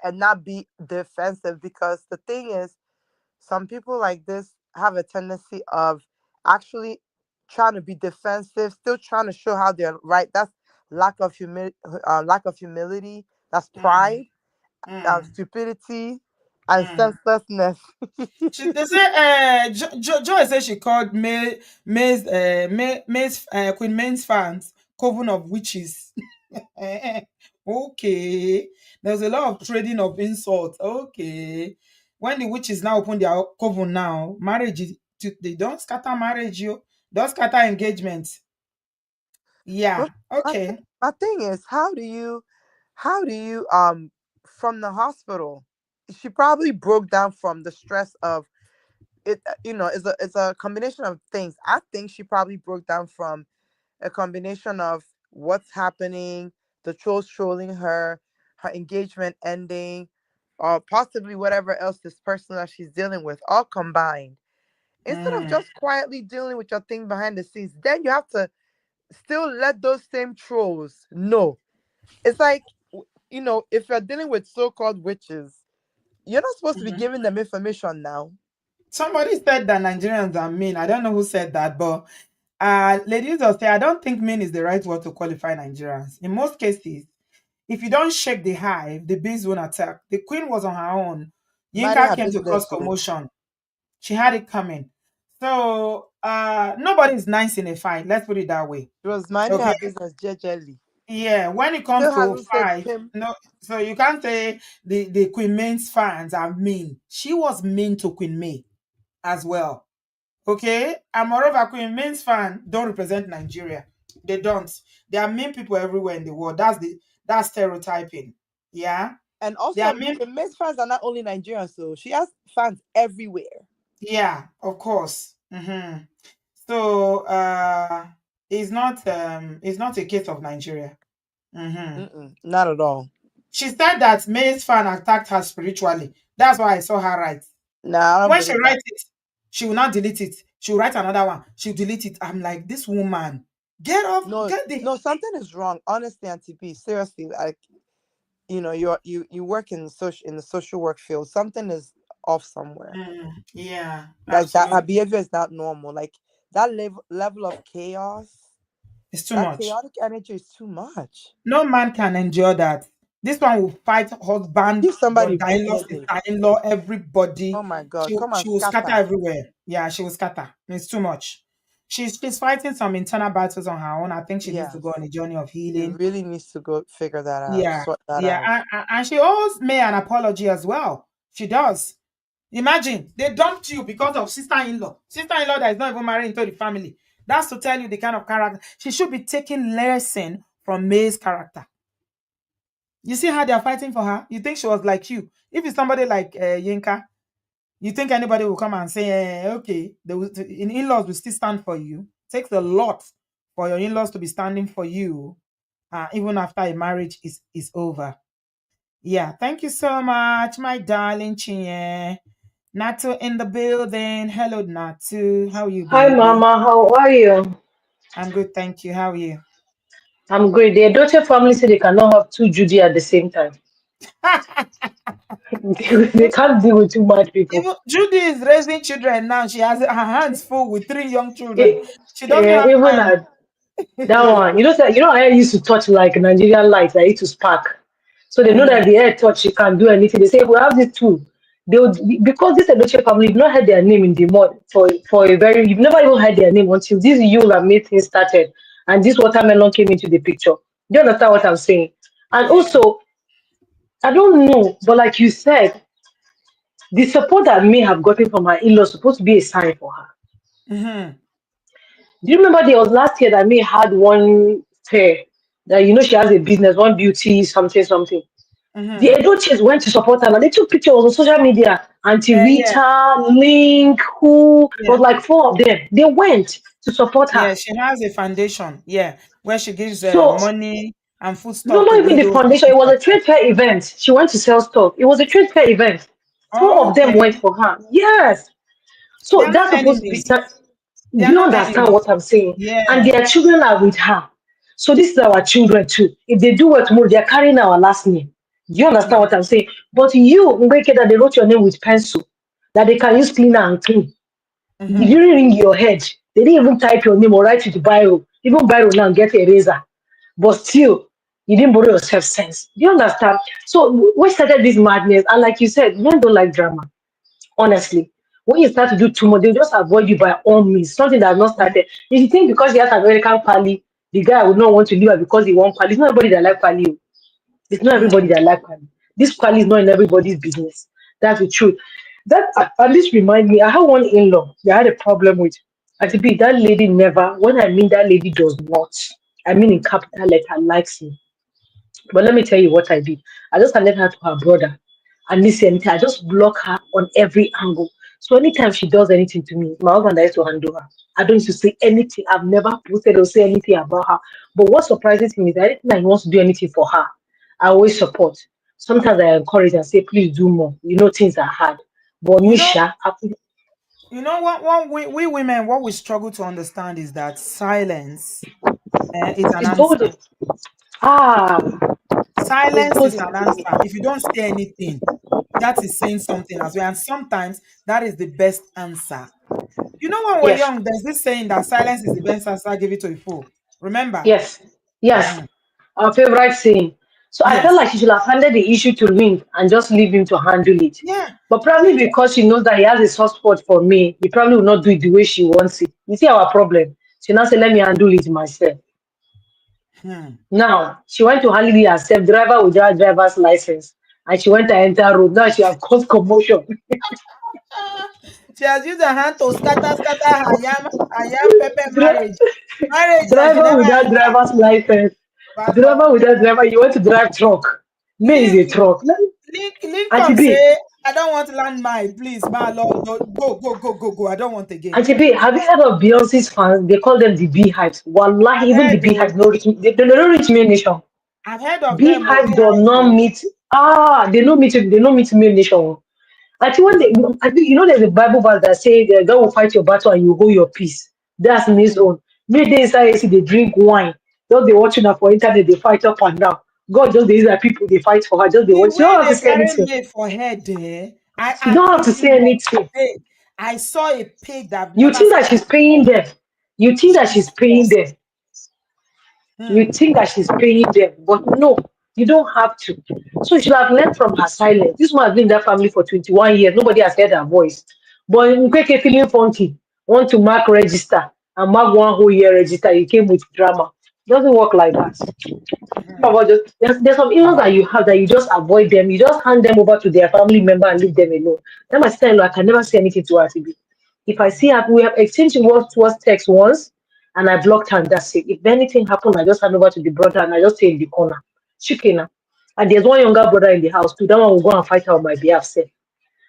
and not be defensive because the thing is some people like this have a tendency of actually trying to be defensive, still trying to show how they're right. That's lack of humility. That's Hmm. pride, Hmm. stupidity, and Hmm. senselessness. They say Joy says she called May's Queen May's fans coven of witches. Okay. There's a lot of trading of insults. Okay. When the witches now open their coven now, marriage they don't scatter marriage, you don't scatter engagement. Yeah. But Okay. my thing is, how do you from the hospital? She probably broke down from the stress of it. It's a combination of things. I think she probably broke down from a combination of what's happening, the trolls trolling her, her engagement ending, or possibly whatever else this person that she's dealing with, all combined. Instead of Mm. just quietly dealing with your thing behind the scenes, then you have to still let those same trolls know. It's like, if you're dealing with so-called witches, you're not supposed to be Mhm. giving them information now. Somebody said that Nigerians are mean. I don't know who said that, but ladies will say I don't think mean is the right word to qualify Nigerians. In most cases, if you don't shake the hive, the bees won't attack. The queen was on her own. Minding Yinka her came to cause business too. commotion. She had it coming. So nobody is nice in a fight. Let's put it that way. She was minding Okay. her business gingerly. Yeah. When it comes Still to hasn't said fight, Kim. no. So you can't say the Queen May's fans are mean. She was mean to Queen May as well. Okay. And moreover, Queen May's fans don't represent Nigeria. They don't. There are mean people everywhere in the world. That's stereotyping. Yeah. And There are also, mean. the Miss fans are not only Nigerian, so she has fans everywhere. Yeah. Of course. So it's not a case of Nigeria. Not at all. She said that May's fan attacked her spiritually. That's why I saw her write. Nah, I don't When she believe that. writes it, she will not delete it. She will write another one. She'll delete it. I'm like, this woman, get off, No, get the no, something is wrong. Honestly, Auntie P, seriously, like you work in the social work field. Something is off somewhere. Yeah, Like that, her absolutely. behavior is not normal. Like that level of chaos, It's too that much. chaotic energy is too much. No man can endure that. This one will fight husband, Give somebody brother-in-law, vehemently. sister-in-law, everybody. Oh my She God, will- come and she will scatter scatter. everywhere. Yeah, she will scatter. It's too much. She's fighting some internal battles on her own. I think she needs to go Yes, on a journey of she healing. really needs to go figure that out, Yeah, sort that yeah, out. and she owes me an apology as well. She does. Imagine they dumped you because of sister-in-law. Sister-in-law that is not even married into the family. That's to tell you the kind of character she should be taking lesson from May's character. You see how they are fighting for her? You think she was like you? If it's somebody like Yinka, you think anybody will come and say, okay, in-laws will still stand for you? Takes a lot for your in-laws to be standing for you, even after a marriage is over. Yeah, thank you so much, my darling Chinye. Natu in the building. Hello, Natu. How are you, Hi, baby? Mama. How are you? I'm good, thank you. How are you? I'm great. The Edochie family say they cannot have two Judy at the same time. They can't deal with too much people. Even Judy is raising children now. She has her hands full with 3 young children. It, She doesn't have even time. at that one, I used to touch like Nigerian lights. I used to spark. So they know that Uh-huh, if the air touch, you can't do anything. They say, we have this too. They would, because this Edochie family, you've not heard their name in the mud for a very, you've never even heard their name until this you that made things started and this watermelon came into the picture. Do you understand what I'm saying? And yeah. also, I don't know, but like you said, the support that may have gotten from her in-law is supposed to be a sign for her. Mm-hmm, Do you remember there was last year that May had one fair that she has a business, one beauty something something. The mm-hmm. Edochies went to support her and they took pictures on social media. Auntie Yeah, Rita, Linc, who it yeah. was like four of them. They went to support her. Yeah, she has a foundation. Yeah, where she gives So money and food no, stuff to not even the widows and foundation. It things was like a that. trade fair event. She went to sell stuff. It was a trade fair event. Four Oh, of them okay. went for her. Yes. They So are not that's supposed to be. enemies. They Do are you not understand enemies. what I'm saying? And Yeah. their children are with her. So this is our children too. If they do well tomorrow, they're carrying our last name. Do you understand what I'm saying? But you, Mbeke, that they wrote your name with pencil, that they can use cleaner and clean. You Mm-hmm. didn't ring your head. They didn't even type your name or write it to Biro. Even Biro now get a razor. But still, you didn't borrow yourself sense. Do you understand? So we started this madness. And like you said, men don't like drama. Honestly, when you start to do too much, they'll just avoid you by all means. Something that has not started. If you think because he has American quality, the guy would not want to leave her because he wants quality. It's not everybody that like quality. It's not everybody Mm-hmm. that like quality. This quality is not in everybody's business. That's the truth. That at least remind me. I had one in-law that I had a problem with. At the that lady never. When I mean that lady does not. I mean in capital letter likes me. But let me tell you what I did. I just handed her to her brother. And listen, I just block her on every angle. So anytime she does anything to me, my husband has to handle her. I don't used to say anything. I've never posted or say anything about her. But what surprises me is that anytime I want to do anything for her, I always support. Sometimes I encourage and say, please do more. Things are hard. But You know, Misha, what we women, what we struggle to understand is that silence is an it's answer. golden. Ah, it's Silence is golden. an answer. If you don't say anything, that is saying something as well. And sometimes that is the best answer. You know, when we're Yes. young, there's this saying that silence is the best answer, give it to a fool. Remember? Yes, yes, Mhm. our favorite saying. So I felt Yes. like she should have handed the issue to Link and just leave him to handle it. Yeah. But probably because she knows that he has a soft spot for me, he probably will not do it the way she wants it. You see our problem. She now said, let me handle it myself. Hmm. Now, she went to handle it herself, driver without driver's license. And she went to enter road. Now she has caused commotion. Ah, she has used her hand to scatter her yam pepper Dri- marriage. Marriage that she Driver never without enter. driver's license. Baba. Driver without driver, you want to drive truck. Me is a Link, truck. Auntie Lincoln B, say, I don't want to land mine. Please, my lord, go. I don't want again. Auntie B, have you heard of Beyonce's fans? They call them the beehives. Wallahi, I've even the heard though. beehives don't reach, they don't reach me nation. I've heard of them, oh, Beehive do beehive, not though. meet, they don't meet me nation. I think I think there's a Bible verse that says God will fight your battle and you hold your peace. That's in his Hmm. own. Maybe they say they drink wine. Just they watching her for internet, they fight up and down. God just these are people they fight for her. Just they The watch. She way don't have to they say carry anything. me for head there, She don't have to even say anything. today, I saw a page that I've You never think seen that her she's paying before. them. You think that she's paying Jesus. them. You Hmm. think that she's paying them, but no, you don't have to. So she should have learned from her silence. This one has been in that family for 21 years. Nobody has heard her voice. But Nkeke feeling funky, want to mark register and mark one whole year register. You came with drama. Doesn't work like that. Hmm. No, but there's some illness that you have that you just avoid them. You just hand them over to their family member and leave them alone. Then my sister-in-law, I can never say anything to her. TB. If I see her, we have exchanged words towards text once, and I blocked her, and that's it. If anything happened, I just hand over to the brother, and I just stay in the corner. Shikena. And there's one younger brother in the house too. That one will go and fight her on my behalf. Say.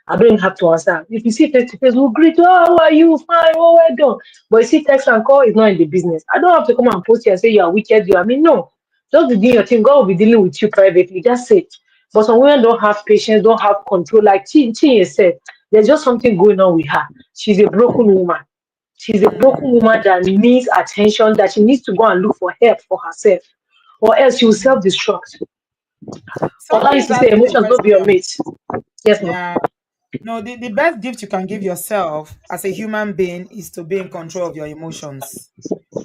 I don't even have to answer. If you see face to face, we'll greet. Oh, how are you? Fine. Oh, well done. But you see text and call is not in the business. I don't have to come and post you and say you are wicked. I mean, no. Just be doing your thing. God will be dealing with you privately. That's it. But some women don't have patience, don't have control. Like Chin said, there's just something going on with her. She's a broken woman. She's a broken Hmm. woman that needs attention, that she needs to go and look for help for herself. Or else she will Hmm. self-destruct. Ola Somebody's used to say asking a emotions will be your question. mate. Yes, ma'am. Yeah. No, the best gift you can give yourself as a human being is to be in control of your emotions.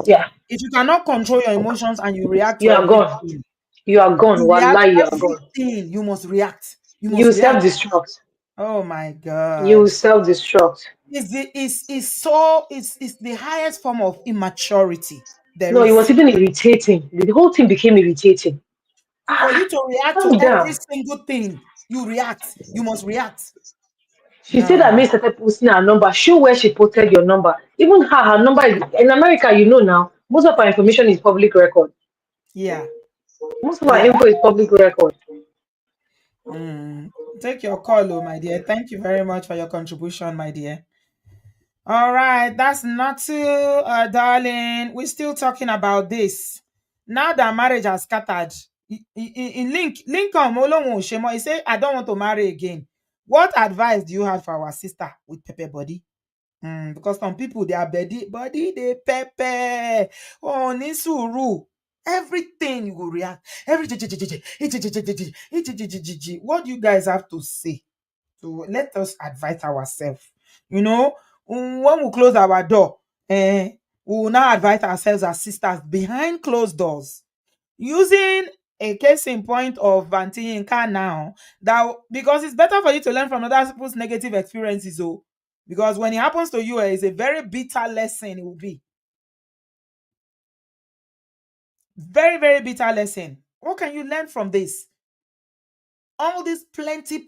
Yeah. If you cannot control your emotions and you react to You are gone. everything, You are gone. you react Wallahi, you are gone. everything, you must react. You must You react. self-destruct. Oh my You God. self-destruct. It's the highest form of immaturity there No, it was is. even irritating. The whole thing became irritating. For Ah, you to react to calm every down. single thing, you react. You must react. She said that No. me started posting her number. Show where she posted your number. Even her number is in America, you know now. Most of our information is public record. Yeah. Most of our Yeah. info is public record. Mm. Take your call, oh, my dear. Thank you very much for your contribution, my dear. All right, that's not too, darling. We're still talking about this. Now that marriage has scattered, in Lincoln, he said, I don't want to marry again. What advice do you have for our sister with Pepe body? Because some people, they are body, they pepper. Oh, nisuru. Everything you will react. What do you guys have to say? So let us advise ourselves. You know, when we close our door, we will now advise ourselves as sisters behind closed doors, using a case in point of Auntie Yinka now, that because it's better for you to learn from other people's negative experiences. Oh, because when it happens to you, it's a very bitter lesson. It will be very, very bitter lesson. What can you learn from this? All these plenty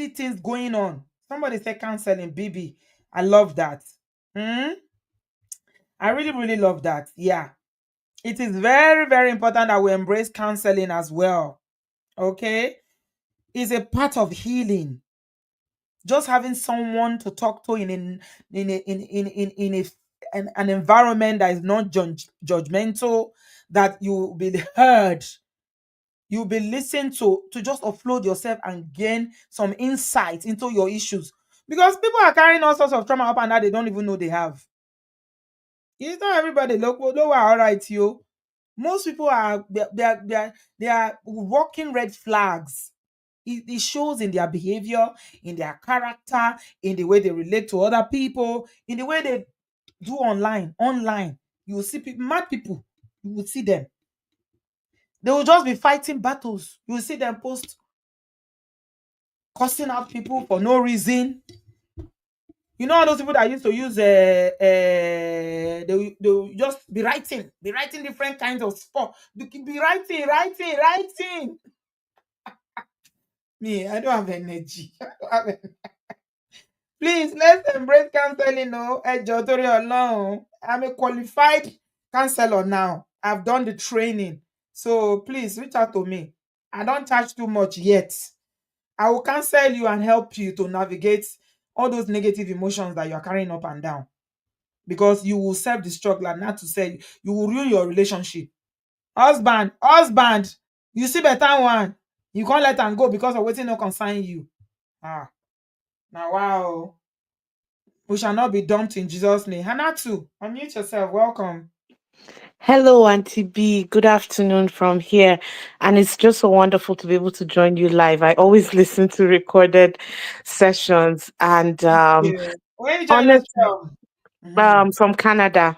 things going on. Somebody said counseling, BB. I love that. Hmm? I really love that. Yeah. It is very, very important that we embrace counseling as well. Okay? It's a part of healing. Just having someone to talk to in an environment that is not judgmental, that you will be heard, you'll be listened to just offload yourself and gain some insight into your issues. Because people are carrying all sorts of trauma up and that they don't even know they have. It's not everybody local, no, all right, you. Most people are they are walking red flags. It shows in their behavior, in their character, in the way they relate to other people, in the way they do online. You will see people, mad people. You will see them. They will just be fighting battles. You will see them post cussing out people for no reason. You know all those people that used to use they will just be writing different kinds of sport. Be writing. Me, I don't have energy. I don't have Please, let's embrace counseling. No, alone. I'm a qualified counselor now. I've done the training. So please reach out to me. I don't charge too much yet. I will counsel you and help you to navigate all those negative emotions that you are carrying up and down. Because you will self-destruct, and not to say you will ruin your relationship. Husband, you see better one. You can't let them go because of waiting no concern you. Ah, now wow. We shall not be dumped in Jesus' name. Hanatu, unmute yourself. Welcome. Hello, Auntie B. Good afternoon from here. And it's just so wonderful to be able to join you live. I always listen to recorded sessions and Yeah. Where you join us honestly, from? Mhm. from Canada.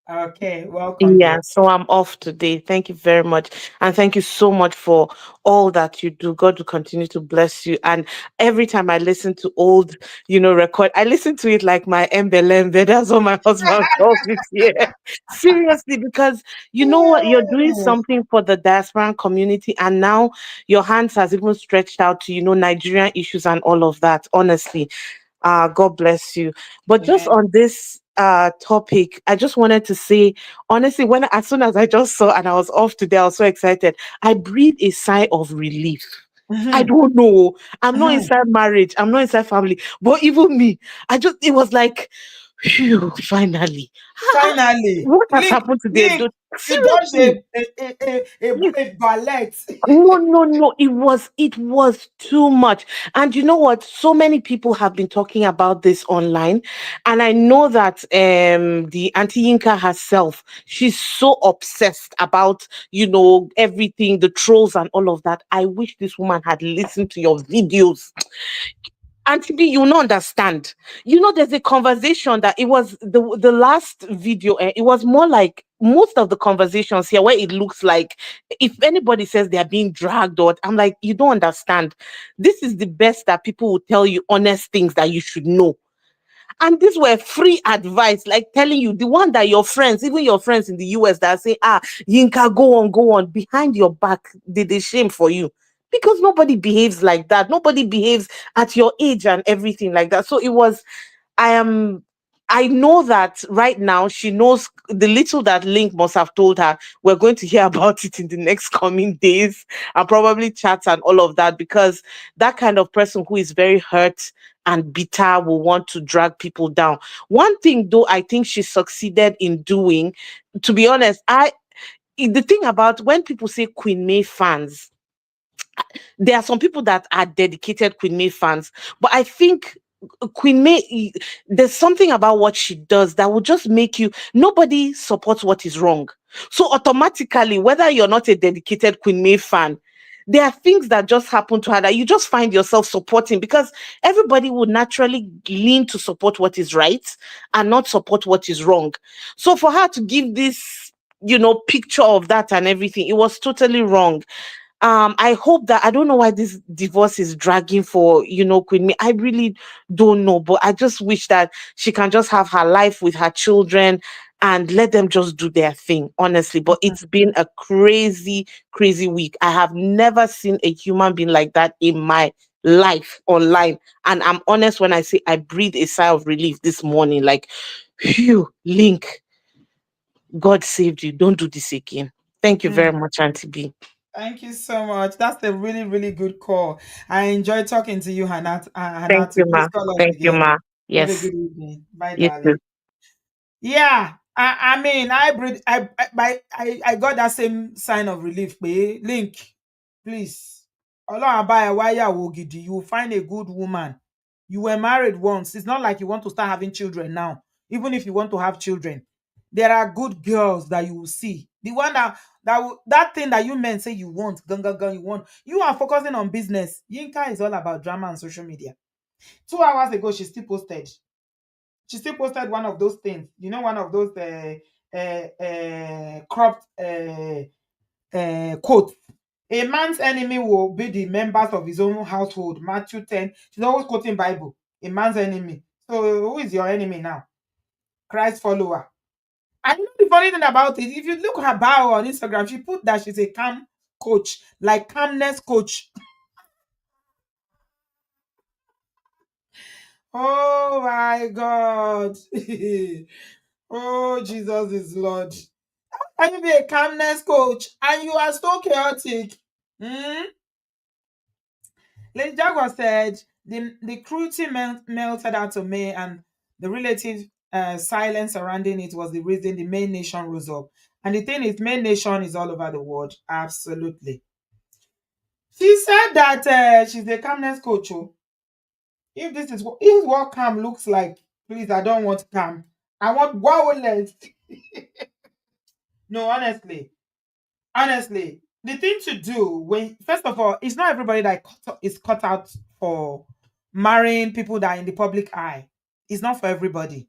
Okay, welcome, Yeah, dear. so I'm off today. Thank you very much. And thank you so much for all that you do. God will continue to bless you. And every time I listen to old, record, I listen to it like my embelembe. That's what my husband calls it here. Seriously, because you know what? You're doing Yeah. something for the diaspora community. And now your hands has even stretched out to, Nigerian issues and all of that. Honestly. God bless you. But just Amen. on this topic, I just wanted to say, honestly, when as soon as I just saw and I was off today, I was so excited. I breathed a sigh of relief. I Mhm. don't know. I'm not Mhm. inside marriage. I'm not inside family. But even me, it was like, phew, finally. Finally, What has Link, happened today? Link, you dodged Seriously. a ballet. No, no, no. It was too much. And you know what? So many people have been talking about this online. And I know that the Auntie Yinka herself, she's so obsessed about, everything, the trolls and all of that. I wish this woman had listened to your videos. Auntie B, you not understand. There's a conversation that it was the last video. It was more like most of the conversations here where it looks like if anybody says they are being dragged, or I'm like, you don't understand. This is the best that people will tell you honest things that you should know. And these were free advice, like telling you the one that your friends, even your friends in the US, that say, Yinka, go on, behind your back, they shame for you. Because nobody behaves like that. Nobody behaves at your age and everything like that. So it was, I am I know that right now she knows the little that Link must have told her. We're going to hear about it in the next coming days and probably chats and all of that, because that kind of person who is very hurt and bitter will want to drag people down. One thing though, I think she succeeded in doing, to be honest, the thing about when people say Queen May fans, there are some people that are dedicated Queen May fans, but I think Queen May, there's something about what she does that will just make you, nobody supports what is wrong. So automatically, whether you're not a dedicated Queen May fan, there are things that just happen to her that you just find yourself supporting, because everybody would naturally lean to support what is right and not support what is wrong. So for her to give this, picture of that and everything, it was totally wrong. I hope that, I don't know why this divorce is dragging for, Queen Me. I really don't know, but I just wish that she can just have her life with her children and let them just do their thing, honestly. But it's been a crazy, crazy week. I have never seen a human being like that in my life online. And I'm honest when I say I breathed a sigh of relief this morning. Like, phew, Link, God saved you. Don't do this again. Thank you very Mm. much, Auntie B. Thank you so much. That's a really, really good call. I enjoyed talking to you, Thank you, Hanatu. Please ma. call us Thank you, again. ma. Have a Yes, good evening. Bye, you too. darling. Yeah, I mean, I got that same sign of relief. Link, please. Ọlọ́run á bá ẹ wá ìyàwó gidi. You will find a good woman. You were married once. It's not like you want to start having children now. Even if you want to have children, there are good girls that you will see. The one that thing that you men say you want, gun, you want. You are focusing on business. Yinka is all about drama and social media. 2 hours ago, she still posted one of those things, one of those cropped quote. A man's enemy will be the members of his own household. Matthew 10. She's always quoting Bible. A man's enemy. So who is your enemy now? Christ follower. And you know the funny thing about it, if you look at her bio on Instagram, she put that she's a calm coach, like calmness coach. Oh my God. Oh, Jesus is Lord. Can you be a calmness coach and you are so chaotic? Lady Jaguar said the cruelty melted out of me, and the relative silence surrounding it was the reason the main nation rose up. And the thing is, main nation is all over the world. Absolutely. She said that she's a calmness coach. Oh. If this is what calm looks like, please, I don't want calm. I want violence. No, honestly, the thing to do when, first of all, it's not everybody that is cut out for marrying people that are in the public eye. It's not for everybody.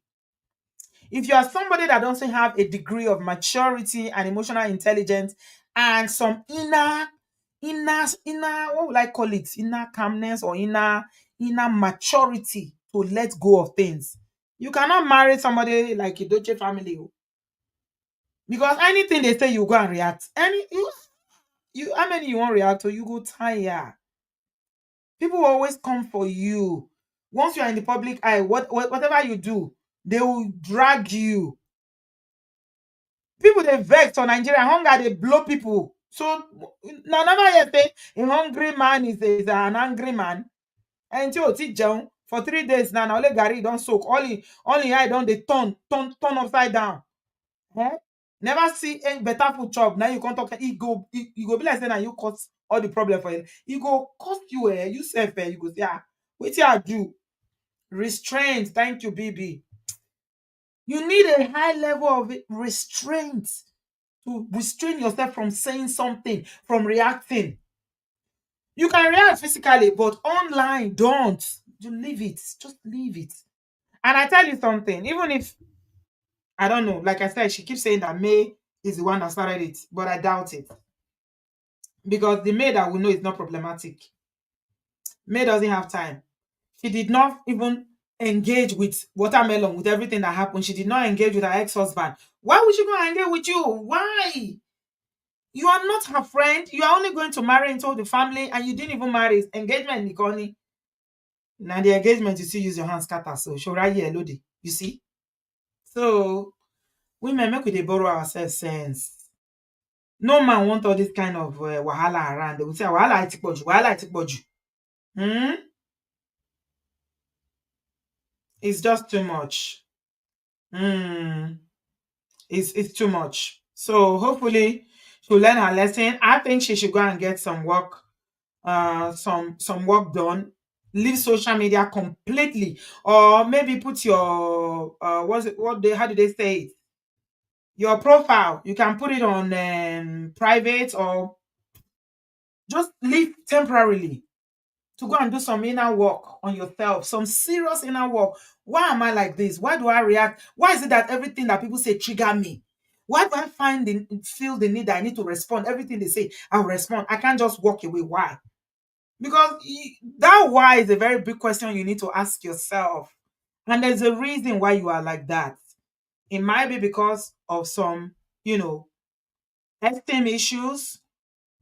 If you are somebody that doesn't have a degree of maturity and emotional intelligence and some inner, what would I call it? Inner calmness or inner maturity to let go of things, you cannot marry somebody like Edochie family. Because anything they say, you go and react. How many you want to react to? You go tire. People will always come for you. Once you are in the public eye, whatever you do, they will drag you. People they vex on Nigeria, hunger they blow people. So now never yet say a hungry man is an angry man. And you for 3 days now, only Gary don't soak. Only eye don't they turn upside down. Eh? Never see any better food chop. Now you can't talk. It go be like saying that you cause all the problem for you. It go cost you you self you go say, what I do? Restraint. Thank you, BB. You need a high level of restraint to restrain yourself from saying something, from reacting. You can react physically, but online, don't. You leave it. Just leave it. And I tell you something, even if I don't know, like I said, she keeps saying that May is the one that started it, but I doubt it. Because the May that we know is not problematic. May doesn't have time. She did not even engage with Watermelon, with everything that happened. She did not engage with her ex-husband. Why would she go and engage with you? Why? You are not her friend. You are only going to marry into the family, and you didn't even marry. Engagement, Nikoni. Now the engagement, you still use your hands scatter. So Shora here, Lodi. You see? So women make we borrow ourselves sense. No man want all this kind of wahala around. They will say wahala itikpoju, wahala itikpoju. It's just too much. It's too much. So hopefully she'll learn her lesson. I think she should go and get some work, some work done. Leave social media completely, or maybe put your how do they say it? Your profile. You can put it on private, or just leave temporarily to go and do some inner work on yourself, some serious inner work. Why am I like this? Why do I react? Why is it that everything that people say trigger me? Why do I feel the need that I need to respond? Everything they say, I'll respond. I can't just walk away. Why? Because that why is a very big question you need to ask yourself. And there's a reason why you are like that. It might be because of some, esteem issues,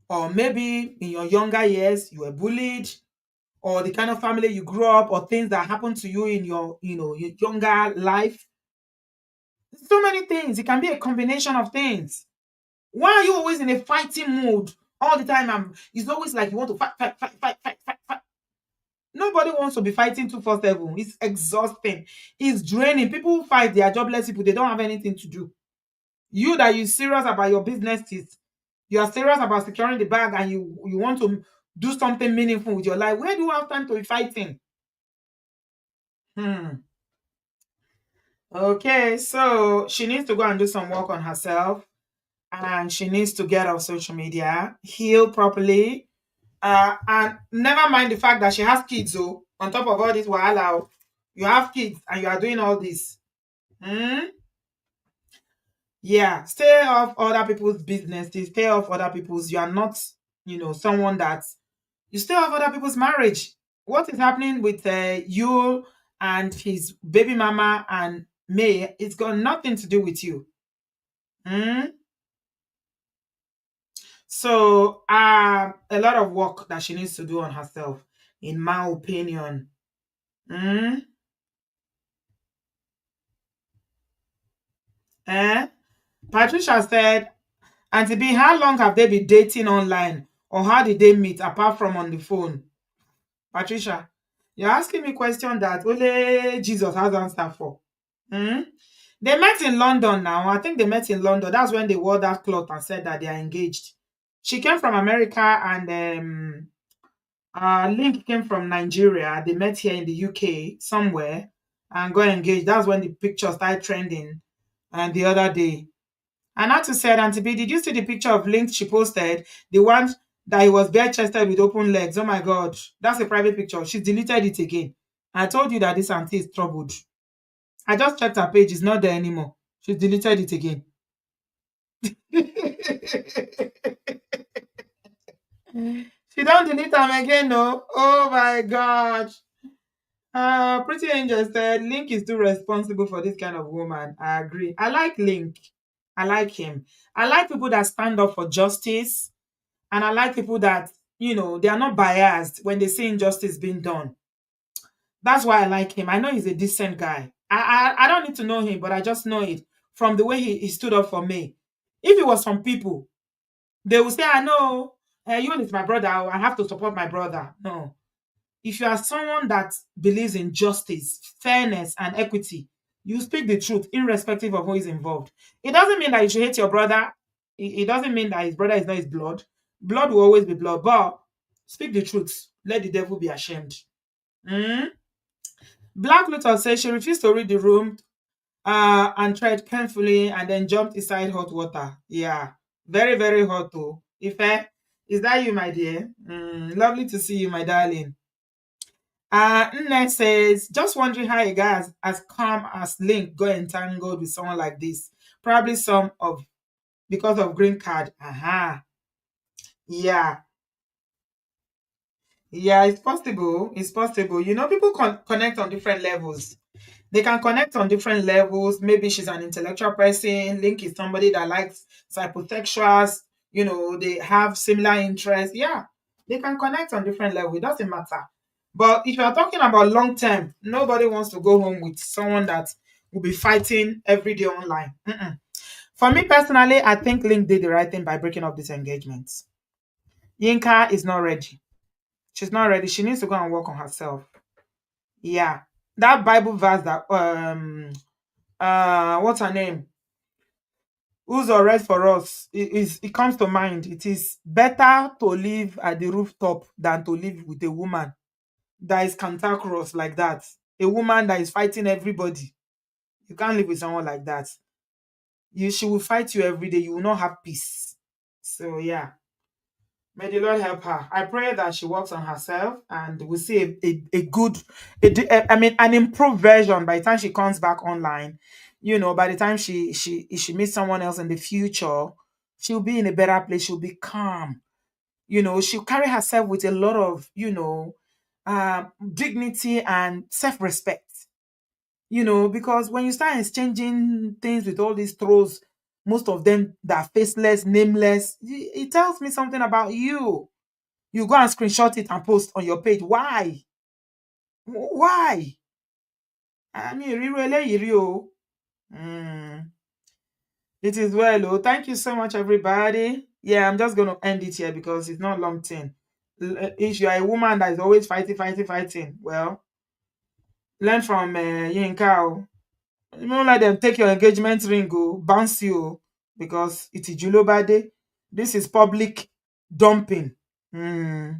or maybe in your younger years, you were bullied, or the kind of family you grew up, or things that happened to you in your, your younger life. So many things. It can be a combination of things. Why are you always in a fighting mood all the time? It's always like you want to fight. Nobody wants to be fighting 247. It's exhausting. It's draining. People who fight, they are jobless people. They don't have anything to do. You that you're serious about your businesses, you are serious about securing the bag, and you want to do something meaningful with your life. Where do you have time to be fighting? Okay, so she needs to go and do some work on herself, and she needs to get off social media, heal properly, and never mind the fact that she has kids. On top of all this wahala, you have kids and you are doing all this. Yeah, stay off other people's businesses, stay off other people's. You are not, someone that you stay off other people's marriage. What is happening with you and his baby mama and May? It's got nothing to do with you. Mm? So, a lot of work that she needs to do on herself, in my opinion. Mm? Eh? Patricia said, Auntie B, how long have they been dating online? Or how did they meet apart from on the phone? Patricia, you're asking me a question that only Jesus has answer for. Hmm? They met in London now. I think they met in London. That's when they wore that cloth and said that they are engaged. She came from America and Linc came from Nigeria. They met here in the UK somewhere and got engaged. That's when the picture started trending and the other day. And I had to say, Auntie B, did you see the picture of Linc she posted? The one that he was bare chested with open legs. Oh my God, that's a private picture. She deleted it again. I told you that this auntie is troubled. I just checked her page, it's not there anymore. She deleted it again. She don't delete them again, no. Oh my God. Pretty Angel said Linc is too responsible for this kind of woman. I agree. I like Linc. I like him. I like people that stand up for justice. And I like people that, they are not biased when they see injustice being done. That's why I like him. I know he's a decent guy. I don't need to know him, but I just know it from the way he stood up for me. If it was some people, they would say, I know, you is my brother. I have to support my brother. No. If you are someone that believes in justice, fairness, and equity, you speak the truth, irrespective of who is involved. It doesn't mean that you should hate your brother. It doesn't mean that his brother is not his blood. Blood will always be blood, but speak the truth. Let the devil be ashamed. Mm? Black Luther says she refused to read the room and tread carefully and then jumped inside hot water. Yeah, very, very hot too. Ife, is that you, my dear? Lovely to see you, my darling. Nne says, just wondering how a guy as calm as Linc got entangled with someone like this. Probably because of green card. Aha. Yeah. Yeah, it's possible. It's possible. People connect on different levels. They can connect on different levels. Maybe she's an intellectual person. Linc is somebody that likes psychosexuals. They have similar interests. Yeah, they can connect on different levels. It doesn't matter. But if you're talking about long term, nobody wants to go home with someone that will be fighting every day online. For me personally, I think Linc did the right thing by breaking up this engagement. Yinka is not ready. She's not ready. She needs to go and work on herself. Yeah. That Bible verse that what's her name? Uzo read for us. It comes to mind. It is better to live at the rooftop than to live with a woman that is cantankerous like that. A woman that is fighting everybody. You can't live with someone like that. She will fight you every day. You will not have peace. So yeah. May the Lord help her. I pray that she works on herself and we see a good, an improved version by the time she comes back online. By the time she meets someone else in the future, she'll be in a better place. She'll be calm. She'll carry herself with a lot of, dignity and self-respect. Because when you start exchanging things with all these trolls, most of them that are faceless, nameless, it tells me something about you. You go and screenshot it and post on your page. Why? Why? I mean, it is well. Oh, thank you so much, everybody. Yeah, I'm just going to end it here because it's not long thing. If you are a woman that is always fighting, well, learn from Yinka. Oh. You don't let them take your engagement ring, go bounce you, because it is Julobade. This is public dumping. You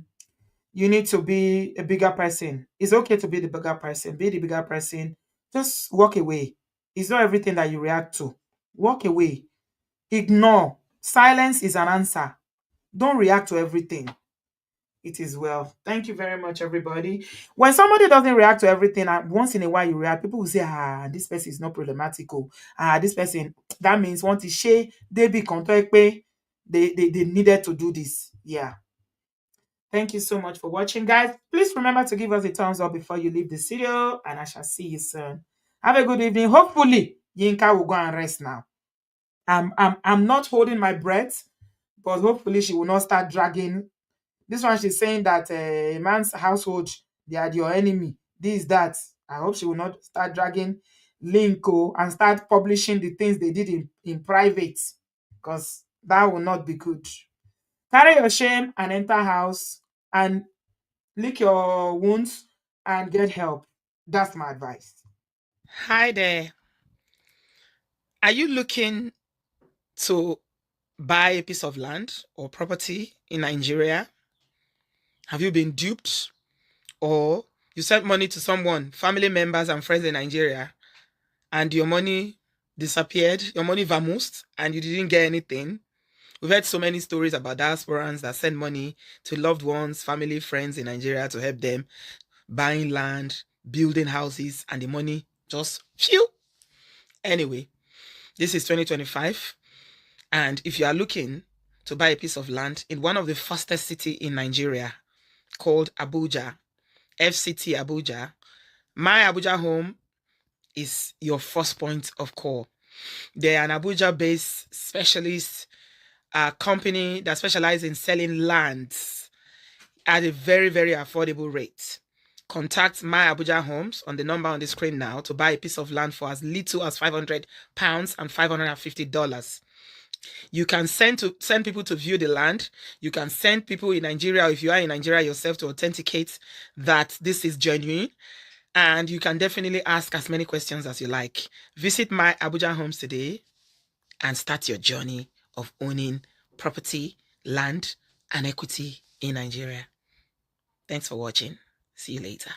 need to be a bigger person. It's okay to be the bigger person. Be the bigger person. Just walk away. It's not everything that you react to. Walk away. Ignore. Silence is an answer. Don't react to everything. It is well. Thank you very much, everybody. When somebody doesn't react to everything, and once in a while you react, people will say, this person is not problematical. This person, that means want to share, they be contact, they needed to do this. Yeah. Thank you so much for watching, guys. Please remember to give us a thumbs up before you leave this video, and I shall see you soon. Have a good evening. Hopefully, Yinka will go and rest now. I'm not holding my breath, but hopefully she will not start dragging. This one, she's saying that a man's household, they are your enemy. This, that. I hope she will not start dragging Linc and start publishing the things they did in private, because that will not be good. Carry your shame and enter house and lick your wounds and get help. That's my advice. Hi there. Are you looking to buy a piece of land or property in Nigeria? Have you been duped? Or you sent money to someone, family members and friends in Nigeria, and your money disappeared, your money vamoosed, and you didn't get anything? We've heard so many stories about diasporans that send money to loved ones, family, friends in Nigeria to help them buying land, building houses, and the money just phew. Anyway, this is 2025, and if you are looking to buy a piece of land in one of the fastest cities in Nigeria called Abuja, FCT Abuja, My Abuja Home is your first point of call. They're an Abuja-based specialist company that specializes in selling lands at a very, very affordable rate. Contact My Abuja Homes on the number on the screen now to buy a piece of land for as little as £500 and $550. You can send people to view the land. You can send people in Nigeria, or if you are in Nigeria yourself, to authenticate that this is genuine. And you can definitely ask as many questions as you like. Visit My Abuja Homes today and start your journey of owning property, land, and equity in Nigeria. Thanks for watching. See you later.